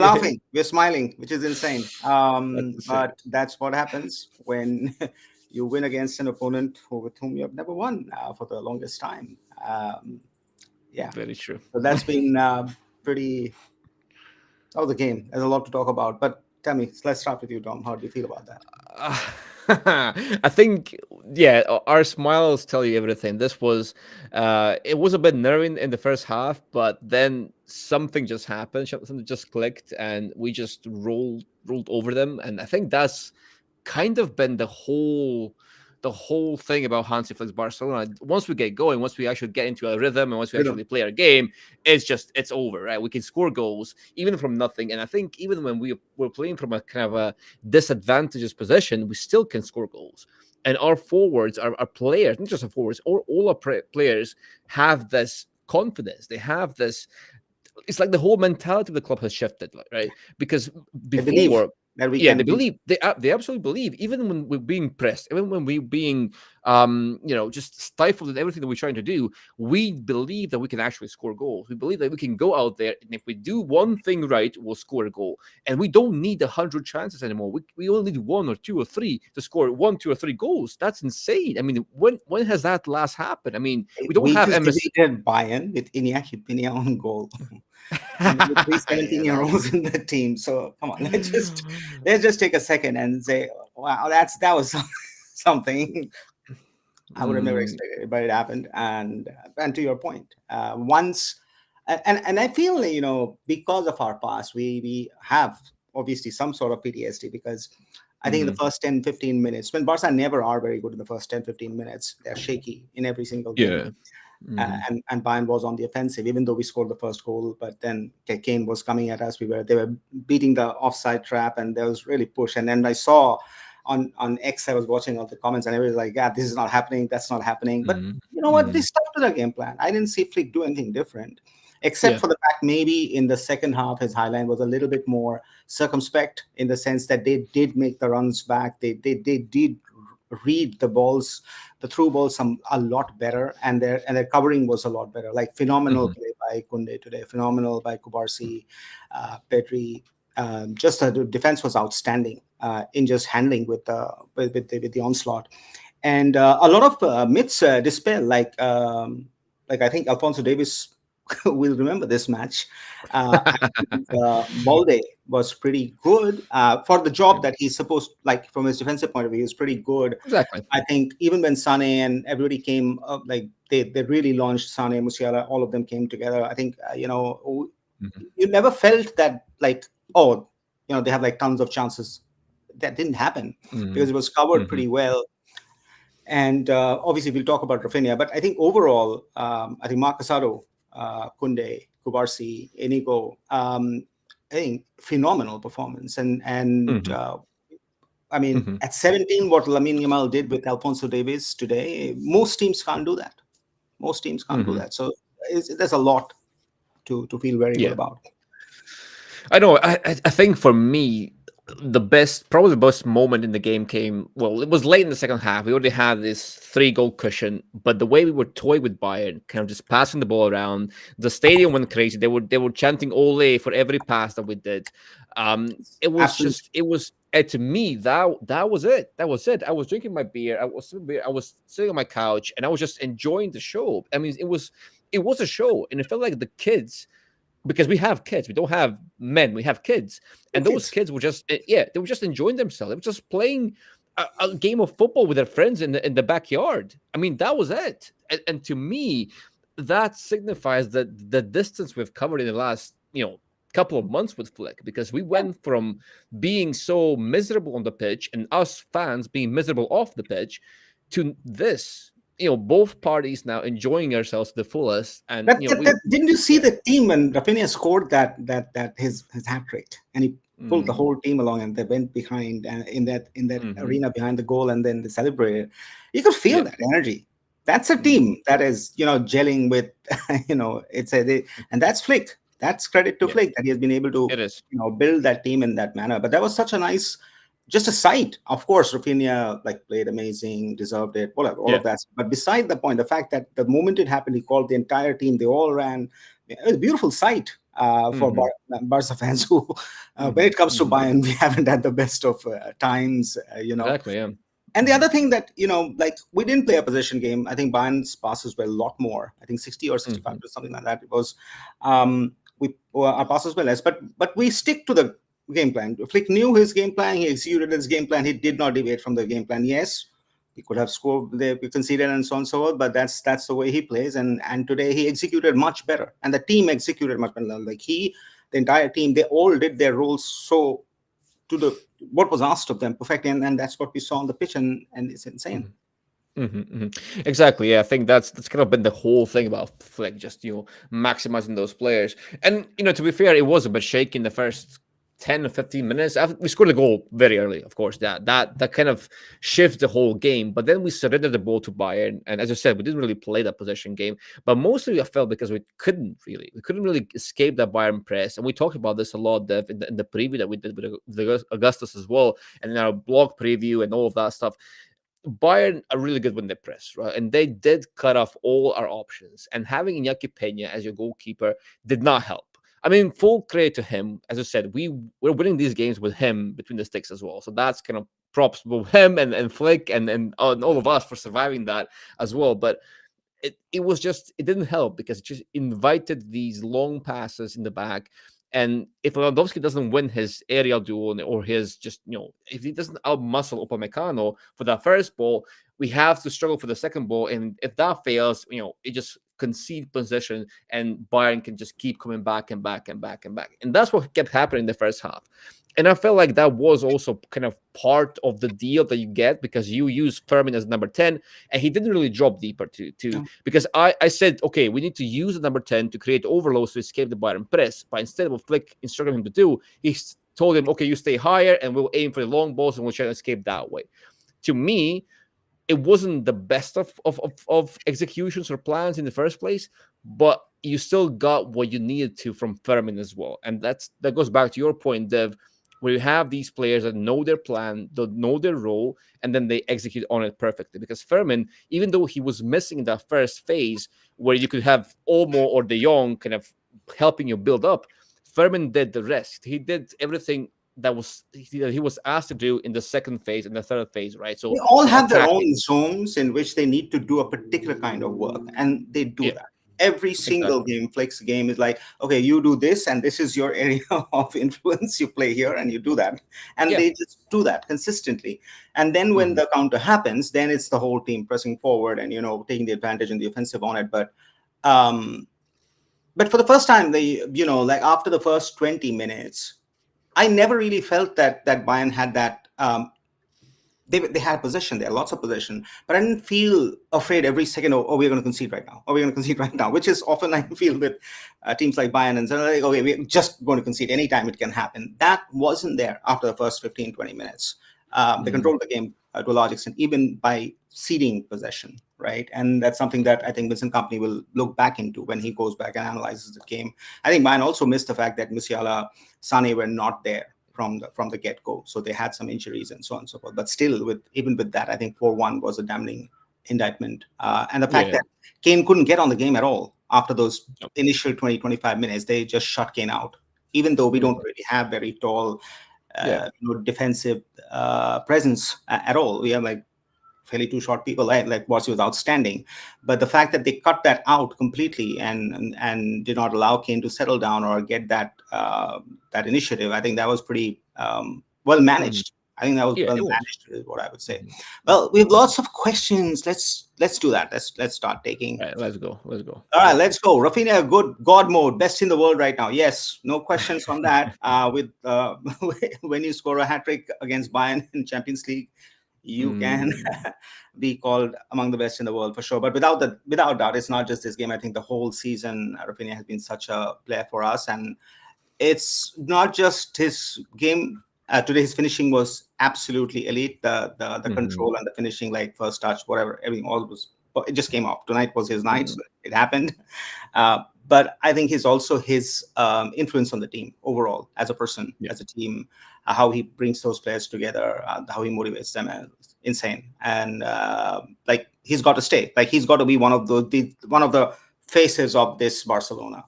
laughing, we're smiling, which is insane. That's the But that's what happens when you win against an opponent with whom you have never won for the longest time. Um, yeah, very true. so that's been pretty. That was a game. There's a lot to talk about. But tell me, let's start with you, Tom. How do you feel about that? I think, yeah, our smiles tell you everything. This was, it was a bit nerving in the first half, but then something just happened. Something just clicked, and we just rolled over them. And I think that's kind of been the whole thing about Hansi Flick's Barcelona. Once we get going, once we actually get into a rhythm, and once we Rhythm. actually play our game, it's over, right? We can score goals even from nothing, and I think even when we're playing from a kind of a disadvantageous position, we still can score goals. And our forwards, our players, not just our forwards, all our players have this confidence. They have this. It's like the whole mentality of the club has shifted, right? Because I believe before, that we yeah, they can beat. believe they absolutely believe, even when we're being pressed, even when we're being just stifled in everything that we're trying to do, we believe that we can actually score goals. We believe that we can go out there, and if we do one thing right, we'll score a goal. And we don't need 100 chances anymore. We only need one or two or three to score one, two or three goals. That's insane. I mean, when has that last happened? I mean, we don't We have just MS. defeated Bayern with Iñaki on goal. And with three Yeah, 17-year-olds in the team. So come on, let's just take a second and say, wow, that was something I would have never Mm, expected, but it happened. And to your point, once and I feel because of our past, we have obviously some sort of PTSD because I think in the mhm. first 10-15 minutes, when Barca never are very good in the first 10-15 minutes, they're shaky in every single game. Yeah. Mhm. And Bayern was on the offensive, even though we scored the first goal. But then Kane was coming at us. They were beating the offside trap, and there was really push. And then I saw on X, I was watching all the comments, and everybody was like, "Yeah, this is not happening. That's not happening." But Mhm. you know what? They Mhm. stuck to their game plan. I didn't see Flick do anything different, except Yeah. for the fact maybe in the second half, his highline was a little bit more circumspect in the sense that they did make the runs back. They did read the balls, the through balls, a lot better, and their covering was a lot better. Like phenomenal Mhm. play by Kunde today, phenomenal by Kubarsi, Pedri. Just the defense was outstanding in just handling with the onslaught, and a lot of myths dispel. Like I think Alfonso Davis will remember this match. I think Balde was pretty good for the Yeah. job that he's supposed. Like from his defensive point of view, he was pretty good. Exactly. I think even when Sane and everybody came up, like they really launched Sane, Musiala, all of them came together. I think Mhm. you never felt that like, oh, they have like tons of chances. That didn't happen because Mhm. it was covered Mhm. pretty well. And obviously we'll talk about Raphinha, but I think overall, I think Marc Casado, Kunde, Kubarsi, Inigo, I think phenomenal performance. And Mhm. I mean, Mhm. at 17, what Lamine Yamal did with Alfonso Davies today, most teams can't do that. Most teams can't do Mhm. that. So there's a lot to feel very good Yeah. about. I know. I think for me, probably the best moment in the game came. Well, it was late in the second half. We already had this three-goal cushion, but the way we were toying with Bayern, kind of just passing the ball around, the stadium went crazy. They were chanting "Ole" for every pass that we did. It was Absolutely. just it was. To me, that was it. That was it. I was drinking my beer. I was sitting on my couch, and I was just enjoying the show. I mean, it was a show, and it felt like the kids, because we have kids, we don't have men, we have kids, Two and those kids. kids were just yeah, they were just enjoying themselves. They were just playing a game of football with their friends in the backyard. I mean, that was it. And to me, that signifies that the distance we've covered in the last couple of months with Flick, because we Yeah. went from being so miserable on the pitch and us fans being miserable off the pitch to this, both parties now enjoying ourselves to the fullest. And Didn't you see yeah. the team when Raphinha scored that his hat trick, and he pulled the Mm, whole team along, and they went behind and in that mhm. arena behind the goal, and then they celebrated. You could feel Yeah. that energy. That's a Mhm. team that is gelling with and that's Flick. That's credit to Yeah, Flick that he has been able to it is. build that team in that manner. But that was such a nice, just a sight. Of course, Raphinha like played amazing, deserved it, whatever, all Yeah. of that. But beside the point, the fact that the moment it happened, he called the entire team. They all ran. it was a beautiful sight for Hmm. Barca fans who, when Hmm. it comes to Hmm. Bayern, we haven't had the best of times, Exactly. Yeah. And the Hmm. other thing that, like we didn't play a possession game. I think Bayern's passes were a lot more. I think 60 or 65 Hmm. or something like that. It was, our passes were less, but we stick to the game plan. Flick knew his game plan. He executed his game plan. He did not deviate from the game plan. Yes, he could have scored, they conceded, and so on and so forth. But that's the way he plays. And today he executed much better, and the team executed much better. Like the entire team, they all did their roles so to the what was asked of them perfectly, and that's what we saw on the pitch, and it's insane. Exactly. Yeah, I think that's kind of been the whole thing about Flick, just maximizing those players. And to be fair, it was a bit shaky in the first 10 or 15 minutes. After we scored a goal very early, of course. That kind of shifts the whole game. But then we surrendered the ball to Bayern, and as I said, we didn't really play that possession game. But mostly, I felt because we couldn't really escape that Bayern press. And we talked about this a lot, Dev, in the preview that we did with Augustus as well, and in our blog preview and all of that stuff. Bayern are really good when they press, right? And they did cut off all our options. And having Iñaki Peña as your goalkeeper did not help. I mean, full credit to him. As I said, we're winning these games with him between the sticks as well. So that's kind of props to him and Flick and all of us for surviving that as well. But it didn't help because it just invited these long passes in the back. And if Lewandowski doesn't win his aerial duel or his just if he doesn't outmuscle Upamecano for that first ball, we have to struggle for the second ball. And if that fails, it just concede possession, and Bayern can just keep coming back and back and back and back. And that's what kept happening in the first half. And I felt like that was also kind of part of the deal that you get because you use Fermin as number 10, and he didn't really drop deeper to because I said, okay, we need to use the number 10 to create overloads to escape the Bayern press. But instead of Flick instructing him to do, he told him, okay, you stay higher and we'll aim for the long balls and we'll try to escape that way. To me, it wasn't the best of executions or plans in the first place, but you still got what you needed to from Fermin as well. And that goes back to your point, Dev, where you have these players that know their plan, that know their role, and then they execute on it perfectly. Because Fermin, even though he was missing that first phase where you could have Olmo or De Jong kind of helping you build up, Fermin did the rest. He did everything that he was asked to do in the second phase and the third phase, right? They So all have their own attacking. zones in which they need to do a particular kind of work, and they do Yeah, that. Every single exactly. game, Flex game is like, okay, you do this, and this is your area of influence. You play here, and you do that, and Yeah. they just do that consistently. And then when Hmm. the counter happens, then it's the whole team pressing forward and taking the advantage and the offensive on it. Um, but for the first time, like after the first 20 minutes, I never really felt that Bayern had that. They had possession there, lots of possession, but I didn't feel afraid every second. Oh, we're going to concede right now. Oh, we're going to concede right now, which is often I feel with teams like Bayern, and so like, okay, we're just going to concede anytime it can happen. That wasn't there after the first 15, 20 minutes. They Hmm. controlled the game to a large extent, even by ceding possession, right? And that's something that I think Vincent Company will look back into when he goes back and analyzes the game. I think Bayern also missed the fact that Musiala, Sane were not there from the get go. So they had some injuries and so on and so forth. But still, even with that, I think 4-1 was a damning indictment. And the fact Yeah. that Kane couldn't get on the game at all after those Yep. initial 20-25 minutes, they just shut Kane out. Even though we don't Mhm. really have very tall, Yeah. defensive presence at all. We have like fairly two short people like Warsi was outstanding, but the fact that they cut that out completely and did not allow Kane to settle down or get that initiative, I think that was pretty well Mhm. managed. I think that was Yeah, well it was. managed is what I would say. Mhm. Mhm. Well, we have lots of questions. Let's do that. Let's start taking. Right, let's go. Let's go. All right, Yeah. let's go. Raphinha, good God mode, best in the world right now. Yes, no questions on that. With when you score a hat trick against Bayern in Champions League, you can Mm. be called among the best in the world for sure. But without doubt, it's not just this game. I think the whole season, Raphinha has been such a player for us, and it's not just his game. Today, his finishing was absolutely elite. The Mhm. control and the finishing, like first touch, whatever, everything, all was. It just came off. Tonight was his night, Mhm. so it happened. But I think he's also his influence on the team overall, as a person, Yeah. as a team, how he brings those players together, how he motivates them, insane. And like he's got to stay. Like he's got to be one of the faces of this Barcelona.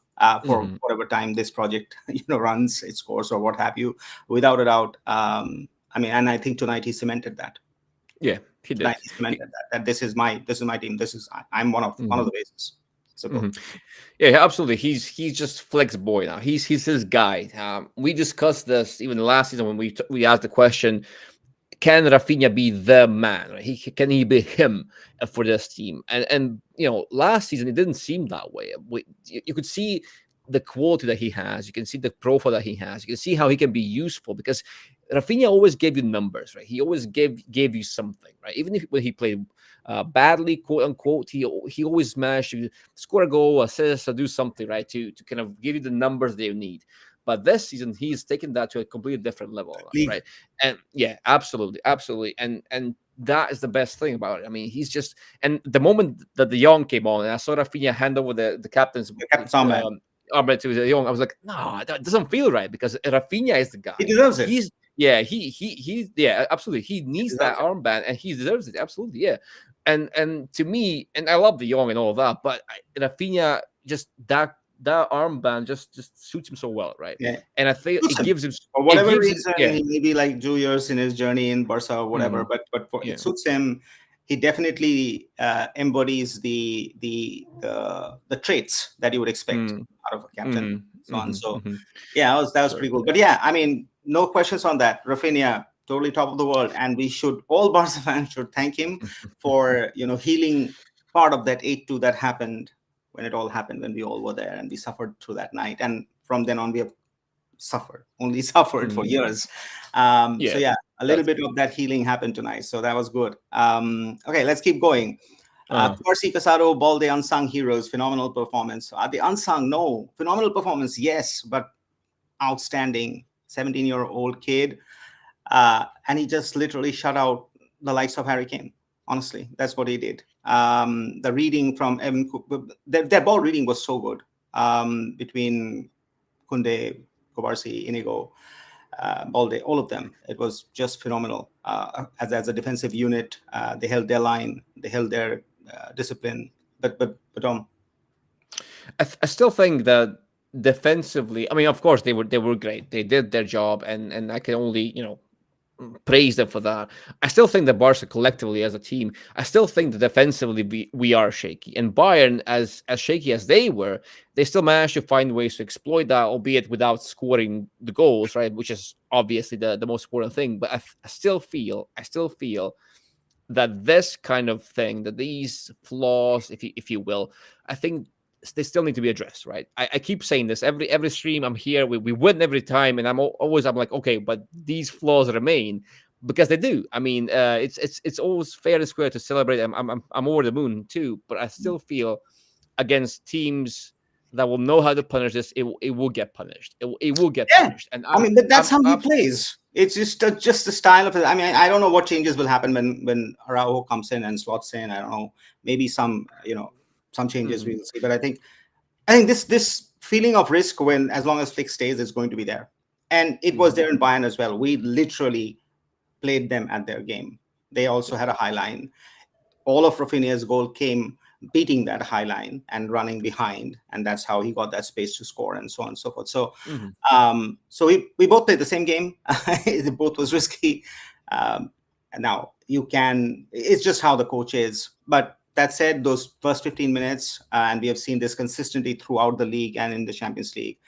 for Mhm. whatever time this project runs its course or what have you. Without a doubt, I mean, and I think tonight he cemented that. Yeah, he Tonight did. he cemented that this is my team. I'm one of Mhm. the bases. So go. Mhm. Yeah, absolutely. He's just Flex boy now. He's his guy. We discussed this even last season when we asked the question: can Raphinha be the man? Right? Can he be him for this team? And last season it didn't seem that way. You could see the quality that he has. You can see the profile that he has. You can see how he can be useful because Raphinha always gave you numbers, right? He always gave you something, right? Even if when he played badly, quote unquote, he always managed to score a goal, assist, or do something, right? To kind of give you the numbers that you need. But this season, he's taken that to a completely different level, League. right? And yeah, absolutely, absolutely, and that is the best thing about it. I mean, he's just and the moment that the young came on, and I saw Rafinha hand over the captain's The captain's armband. armband to the young, I was like, no, that doesn't feel right because Rafinha is the He guy. deserves it. He's yeah, he yeah, absolutely. He He needs that deserves it. armband, and he deserves it. Absolutely, yeah. And to me, and I love the young and all that, but Rafinha just that armband just suits him so well, right? Yeah. And I think Suits him. For it whatever gives him reason, yeah. he maybe like 2 years in his journey in Barca or whatever, Mhm. but it Yeah. suits him. He definitely embodies the traits that you would expect Mm. out of a captain, Mhm. so on. Mhm. So Mhm. yeah, that was So pretty cool. But yeah, I mean, no questions on that. Rafinha, totally top of the world, and we should all Barca fans should thank him for healing part of that 8-2 that happened when it all happened, when we all were there and we suffered through that night, and from then on we have only suffered for mm, years. So yeah, yeah, a little that's bit of that healing happened tonight, so that was good. Okay, let's keep going. uh Marc Casado, Balde, unsung heroes, phenomenal performance. Are they unsung? No, phenomenal performance, yes, but outstanding. 17-year-old kid, and he just literally shut out the likes of Harry Kane. Honestly, that's what he did. The reading from Evan, their ball reading was so good between Kunde, Kobarsi, Inigo, Balde, all of them. It was just phenomenal. As a defensive unit, they held their line, they held their discipline. But I still think that defensively, I mean, of course they were great. They did their job, and I can only praise them for that. I still think that Barca collectively as a team, I still think that defensively we are shaky. And Bayern, as shaky as they were, they still managed to find ways to exploit that, albeit without scoring the goals, right? Which is obviously the most important thing. But I still feel that this kind of thing, that these flaws, if you will, I think they still need to be addressed, right? I keep saying this every stream. I'm here. We win every time, and I'm like, okay, but these flaws remain because they do. I mean, it's always fair and square to celebrate. I'm over the moon too, but I still feel against teams that will know how to punish this, it will get punished. It will get yeah, punished, and I I'm mean, but that's I'm how he absolutely. plays. It's just the style of it. I mean, I don't know what changes will happen when Araujo comes in and slots in. I don't know. Maybe some changes Mhm, we will see. But I think this feeling of risk, when as long as Flick stays, is going to be there, and it was mhm, there in Bayern as well. We literally played them at their game. They also yeah, had a high line. All of Rafinha's goal came beating that high line and running behind, and that's how he got that space to score and so on and so forth. So, mhm, we both played the same game. It both was risky. And now you can. It's just how the coach is. But that said, those first 15 minutes, and we have seen this consistently throughout the league and in the Champions League.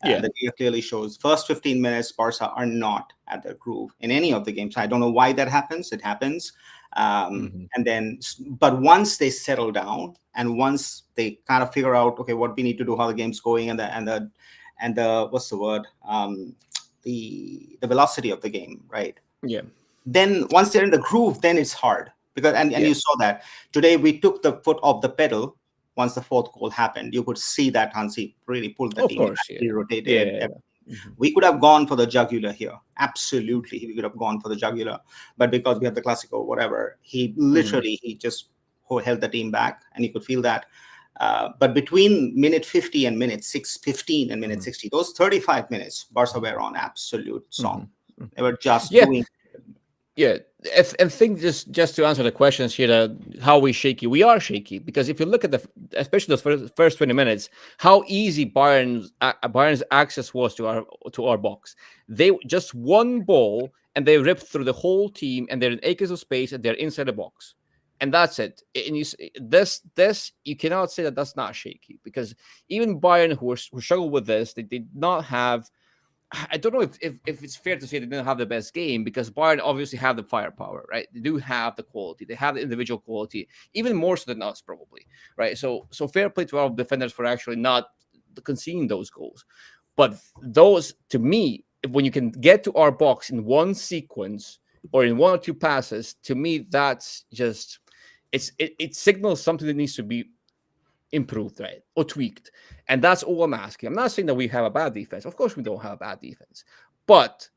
yeah, The data clearly shows first 15 minutes, Barca are not at their groove in any of the games. I don't know why that happens. It happens. mhm, And then, but once they settle down and once they kind of figure out, okay, what we need to do, how the game's going, and the what's the word, the velocity of the game, right? yeah, Then once they're in the groove, then it's hard because and yeah. you saw that today we took the foot off the pedal. Once the fourth goal happened, you could see that Hansi really pulled the Of team course, back. yeah, He yeah, rotated. yeah, yeah. Mhm, We could have gone for the jugular here. Absolutely, we could have gone for the jugular, but because we have the Clasico, whatever, he mhm, literally he just held the team back, and you could feel that. But between minute 50 and minute 6:15 and minute mhm, 60, those 35 minutes, Barca were on absolute song. mhm, mhm. They were just Yeah, doing. Yeah, and think just to answer the questions here, how we shaky? We are shaky because if you look at especially the first 20 minutes, how easy Bayern's access was to our box. They just one ball and they ripped through the whole team, and they're in acres of space and they're inside the box, and that's it. And this you cannot say that that's not shaky, because even Bayern, who struggled with this, they did not have. I don't know if it's fair to say they didn't have the best game, because Bayern obviously have the firepower, right? They do have the quality, they have the individual quality, even more so than us, probably, right? So fair play to our defenders for actually not conceding those goals. But those, to me, when you can get to our box in one sequence or in one or two passes, to me that's just it signals something that needs to be improved, right, or tweaked. And that's all I'm asking. I'm not saying that we have a bad defense. Of course we don't have a bad defense, but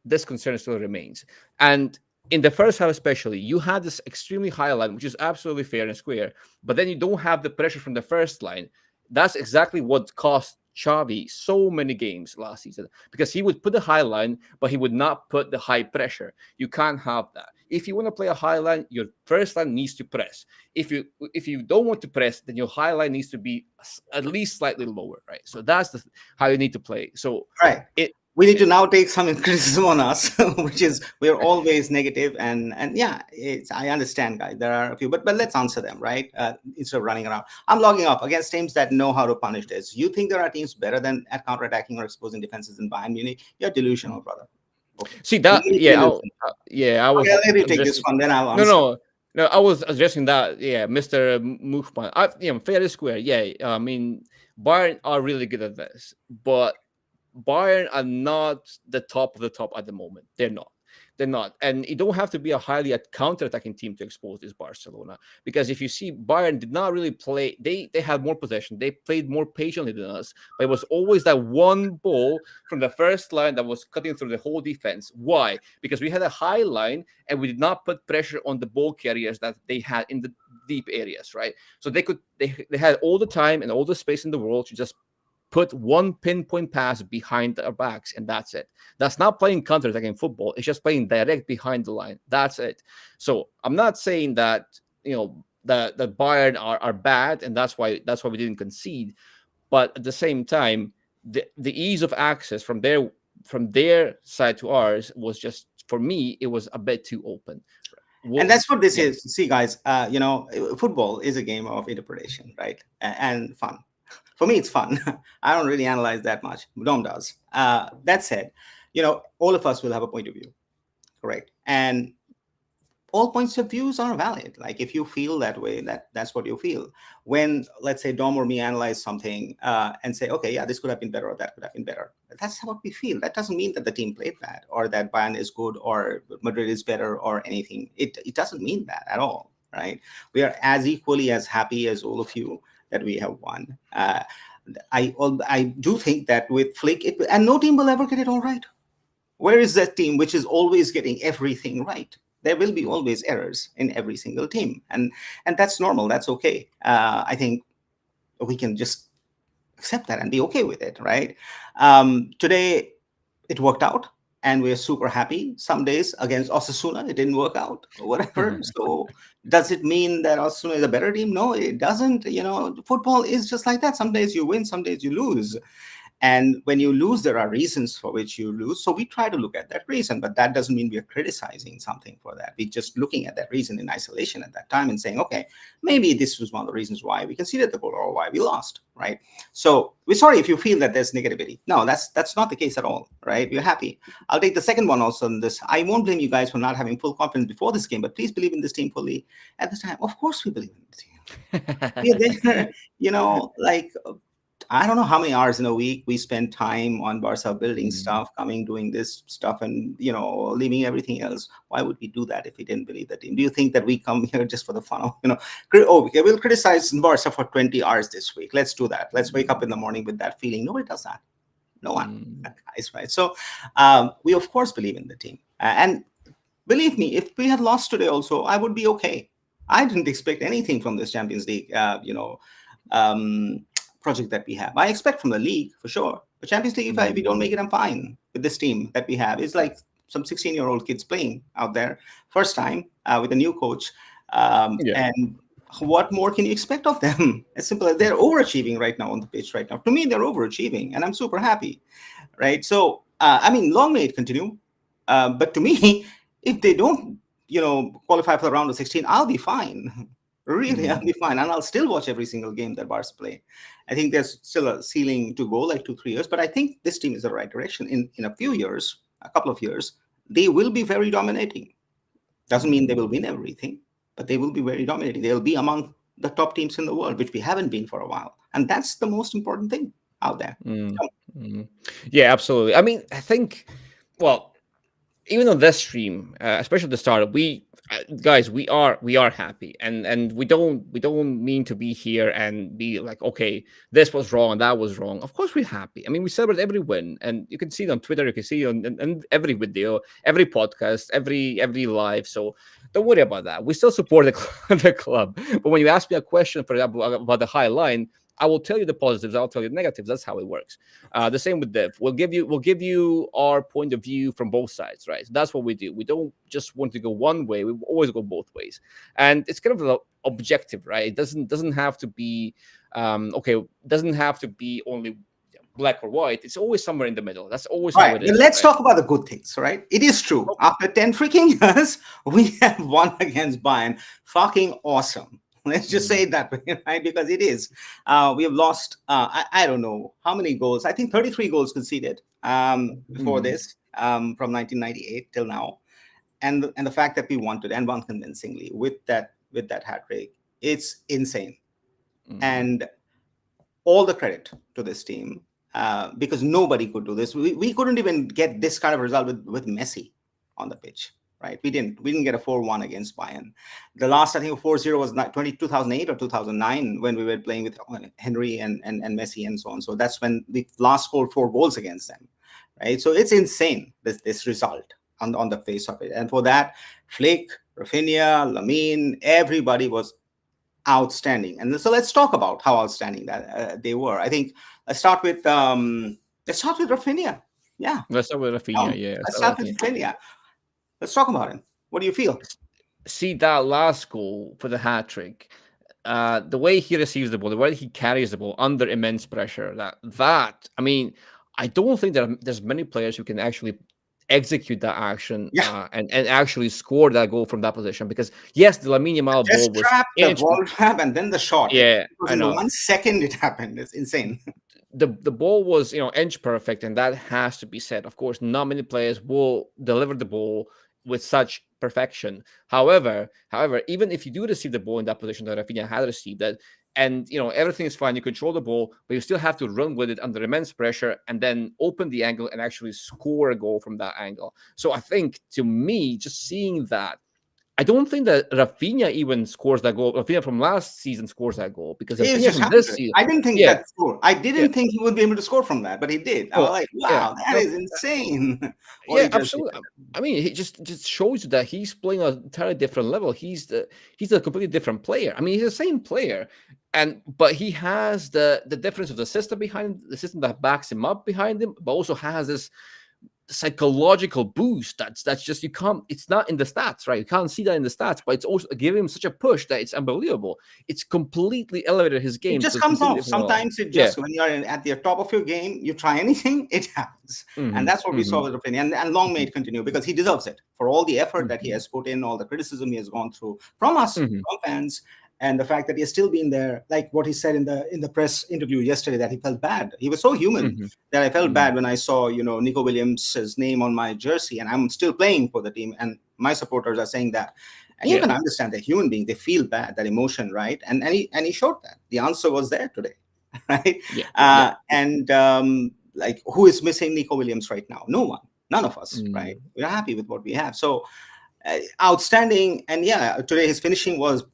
this concern still remains. And in the first half especially, you had this extremely high line, which is absolutely fair and square, but then you don't have the pressure from the first line. That's exactly what cost Xavi so many games last season, because he would put the high line, but he would not put the high pressure. You can't have that. If you want to play a high line, your first line needs to press. If you don't want to press, then your high line needs to be at least slightly lower, right? So that's how you need to play. So Right. it We need to now take some criticism on us, which is we're always negative, and yeah, I understand, guys. There are a few, but let's answer them, right? Instead of running around, I'm logging off against teams that know how to punish this. You think there are teams better than at counterattacking or exposing defenses than Bayern Munich? You're delusional, brother. Okay, see that, really yeah, delusional. yeah, I was Okay, let me take this addressing. one, then I'll No, answer. no, I was addressing that. Yeah, Mr. Mukhman. Fair and square. Yeah, I mean, Bayern are really good at this, but Bayern are not the top of the top at the moment. They're not. They're not. And you don't have to be a highly counter-attacking team to expose this Barcelona. Because if you see, Bayern did not really play. They had more possession. They played more patiently than us. But it was always that one ball from the first line that was cutting through the whole defense. Why? Because we had a high line and we did not put pressure on the ball carriers that they had in the deep areas, right? So they had all the time and all the space in the world to just put one pinpoint pass behind our backs, and that's it. That's not playing counter-attacking football. It's just playing direct behind the line. That's it. So I'm not saying that that Bayern are bad, and that's why we didn't concede. But at the same time, the ease of access from their side to ours was just, for me, it was a bit too open. And that's what this Yeah. is. See, guys, football is a game of interpretation, right? And fun. For me, it's fun. I don't really analyze that much. Dom does. That said, all of us will have a point of view, correct? And all points of views are valid. Like if you feel that way, that's what you feel. When, let's say, Dom or me analyze something and say, okay, yeah, this could have been better or that could have been better. That's what we feel. That doesn't mean that the team played bad or that Bayern is good or Madrid is better or anything. It doesn't mean that at all, right? We are as equally as happy as all of you that we have won. I do think that with Flick, and no team will ever get it all right. Where is that team which is always getting everything right? There will be always errors in every single team, and that's normal. That's okay. I think we can just accept that and be okay with it, right? Today, it worked out, and we're super happy. Some days against Osasuna, it didn't work out, or whatever. So, does it mean that Osasuna is a better team? No, it doesn't. Football is just like that. Some days you win, some days you lose. And when you lose, there are reasons for which you lose. So we try to look at that reason, but that doesn't mean we are criticizing something for that. We're just looking at that reason in isolation at that time and saying, okay, maybe this was one of the reasons why we conceded the goal or why we lost, right? So we're sorry if you feel that there's negativity. No, that's not the case at all, right? We're happy. I'll take the second one also on this. I won't blame you guys for not having full confidence before this game, but please believe in this team fully at this time. Of course we believe in the team. We're there, like I don't know how many hours in a week we spend time on Barca building stuff, coming, doing this stuff, and leaving everything else. Why would we do that if we didn't believe the team? Do you think that we come here just for the fun of, okay, we'll criticize Barca for 20 hours this week. Let's do that. Let's wake up in the morning with that feeling. Nobody does that. No one, guys, right? So we of course believe in the team, and believe me, if we had lost today, also I would be okay. I didn't expect anything from this Champions League, project that we have. I expect from the league for sure. But Champions League, if we don't make it, I'm fine with this team that we have. It's like some 16-year-old kids playing out there, first time with a new coach. Yeah. And what more can you expect of them? As simple as they're overachieving right now on the pitch right now. To me, they're overachieving, and I'm super happy, right? So, I mean, long may it continue. But to me, if they don't, qualify for the round of 16, I'll be fine. Really, I'll be fine, and I'll still watch every single game that Barca play. I think there's still a ceiling to go, like 2-3 years, but I think this team is the right direction. In a few years, a couple of years, they will be very dominating. Doesn't mean they will win everything, but they will be very dominating. They'll be among the top teams in the world, which we haven't been for a while, and that's the most important thing out there. Mm, So, mm. Yeah, absolutely. I mean, I think, well, even on this stream, especially at the start, we guys, we are happy, and we don't mean to be here and be like, okay, this was wrong and that was wrong. Of course, we're happy. I mean, we celebrate every win, and you can see it on Twitter, you can see it on and every video, every podcast, every live. So don't worry about that. We still support the club. But when you ask me a question, for example, about the high line, I will tell you the positives. I'll tell you the negatives. That's how it works. The same with Dev. We'll give you our point of view from both sides, right? So that's what we do. We don't just want to go one way. We always go both ways, and it's kind of objective, right? It doesn't have to be okay. It doesn't have to be only black or white. It's always somewhere in the middle. That's always all how right, it then is, let's right? talk about the good things, right? It is true. After 10 freaking years, we have won against Bayern. Fucking awesome. Let's just say Mm, it that way, right? Because it is. We have lost, I don't know how many goals. I think 33 goals conceded before mm, this, from 1998 till now. And the fact that we wanted and won convincingly with that hat trick, it's insane. mm. And all the credit to this team, because nobody could do this. We couldn't even get this kind of result with Messi on the pitch, right? We didn't get a 4-1 against Bayern. The last, I think, 4-0 was 2008 or 2009 when we were playing with Henry and Messi and so on. So that's when we last scored 4 goals against them, right? So it's insane, this result on the face of it. And for that, Flick, Raphinha, Lamine, everybody was outstanding. And so let's talk about how outstanding that they were. I think let's start with Raphinha. Yeah, Let's start with Raphinha. Tom, Yeah, let's let's start start with with Raphinha. Raphinha. Let's talk about him. What do you feel? See that last goal for the hat trick, the way he receives the ball, the way he carries the ball under immense pressure. That I mean, I don't think there's many players who can actually execute that action Yeah, and actually score that goal from that position. Because yes, the Lamine Yamal ball just was trap, the inch. ball trap, and then the shot. It Yeah, was I in the know. 1 second it happened. It's insane. The ball was inch perfect, and that has to be said. Of course, not many players will deliver the ball with such perfection. However, even if you do receive the ball in that position that Rafinha had received it, and everything is fine, you control the ball, but you still have to run with it under immense pressure and then open the angle and actually score a goal from that angle. So I think, to me, just seeing that, I don't think that Rafinha even scores that goal. Rafinha from last season scores that goal, because It was Rafinha just from happened this to him. season, I didn't think yeah, that score. I yeah, didn't think he would be able to score from that, but he did. I was no, like, yeah, wow, that no, is insane. What yeah, he just did. absolutely. I mean, it just shows you that he's playing an entirely different level. He's a completely different player. I mean, he's the same player, but he has the difference of the system behind the system that backs him up behind him, but also has this psychological boost that's just, you can't, it's not in the stats, right? You can't see that in the stats, but it's also giving him such a push that it's unbelievable. It's completely elevated his It game to just a comes completely off. different level. Sometimes it Yeah. just, when you're at the top of your game, you try anything, it happens. And Hmm. that's what we saw with Raphinha. And long may it continue, because he deserves it for all the effort that he Hmm. has put in, all the criticism he has gone through from us, Hmm. from fans, and the fact that he has still been there. Like what he said in the press interview yesterday, that he felt bad. He was so human Hmm. that I felt Hmm. bad when I saw, Nico Williams' name on my jersey, and I'm still playing for the team. And my supporters are saying that. And you Yeah. can understand that human being, they feel bad, that emotion, right? And he showed that. The answer was there today, right? Yeah. Yeah. And like, who is missing Nico Williams right now? No one, none of us, right? Mm. We're happy with what we have. So outstanding. And yeah, today his finishing was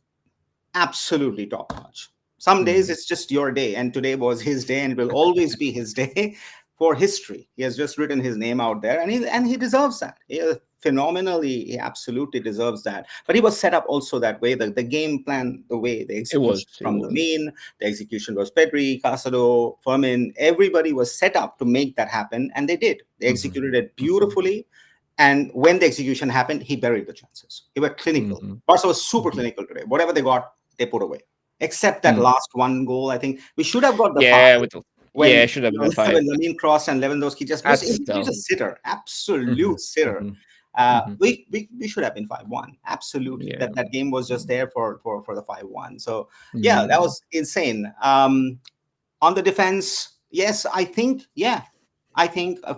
absolutely top notch. Some days Mm. it's just your day, and today was his day, and it will always be his day for history. He has just written his name out there, and he deserves that. He absolutely deserves that. But he was set up also that way. The game plan, the way the It was. execution It from the was. main, the execution was Pedri, Casado, Fermin. Everybody was set up to make that happen, and they did. They Hmm. executed it Hmm. beautifully, And when the execution happened, he buried the chances. They were clinical. Mhm. Barca was super Mhm. clinical today. Whatever they got, they put away. Except that Mm. last one goal, I think we should have got the five Yeah, yeah, it when should have been a 5. when Lamine crossed and Lewandowski just was That's he was still. a sitter, absolute Mhm. sitter. Mhm. Mhm. We should have been 5-1. Absolutely, Yeah. that game was just Mm. there for the 5-1. So yeah, that Mhm. was insane. On the defense, yes, I think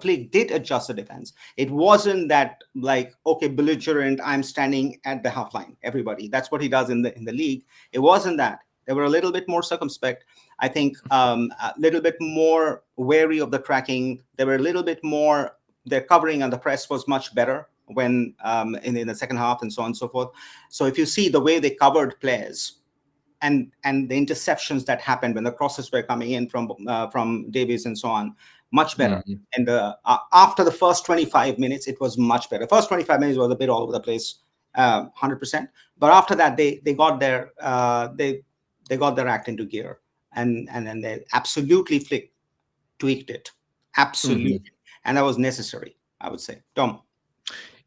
Flick did adjust the defense. It wasn't that like, okay, belligerent, I'm standing at the half line, everybody. That's what he does in the league. It wasn't that. They were a little bit more circumspect. I think a little bit more wary of the tracking. They were a little bit more. Their covering and the press was much better when in the second half and so on and so forth. So if you see the way they covered players, and the interceptions that happened when the crosses were coming in from Davies and so on, much better. Mhm. And after the first 25 minutes, it was much better. First 25 minutes was a bit all over the place, 100%. But after that, they got they got their act into gear, and then they absolutely tweaked it, absolutely, Mhm. and that was necessary, I would say. Tom.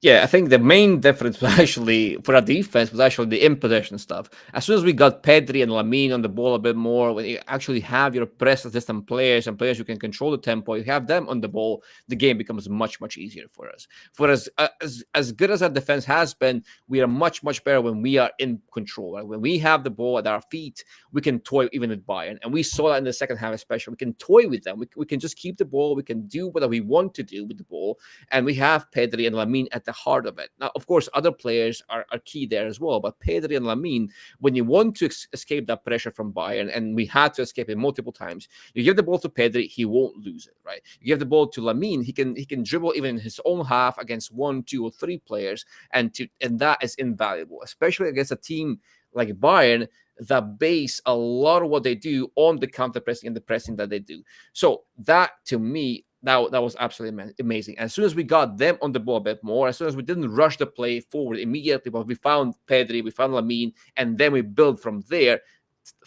Yeah, I think the main difference was actually for our defense was actually the in possession stuff. As soon as we got Pedri and Lamine on the ball a bit more, when you actually have your press assistant players and players who can control the tempo, you have them on the ball, the game becomes much easier for us. For as good as our defense has been, we are much better when we are in control. Right? When we have the ball at our feet, we can toy even with Bayern, and we saw that in the second half especially. We can toy with them. We can just keep the ball. We can do whatever we want to do with the ball, and we have Pedri and Lamine at the heart of it. Now, of course, other players are key there as well, but Pedri and Lamine, when you want to escape that pressure from Bayern, and we had to escape it multiple times, you give the ball to Pedri, he won't lose it, right? You give the ball to Lamine, he can dribble even in his own half against 1, 2, or 3 players, and that is invaluable, especially against a team like Bayern that base a lot of what they do on the counter pressing and the pressing that they do. So that to me, that was absolutely amazing. As soon as we got them on the ball a bit more, as soon as we didn't rush the play forward immediately, but we found Pedri, we found Lamine, and then we built from there,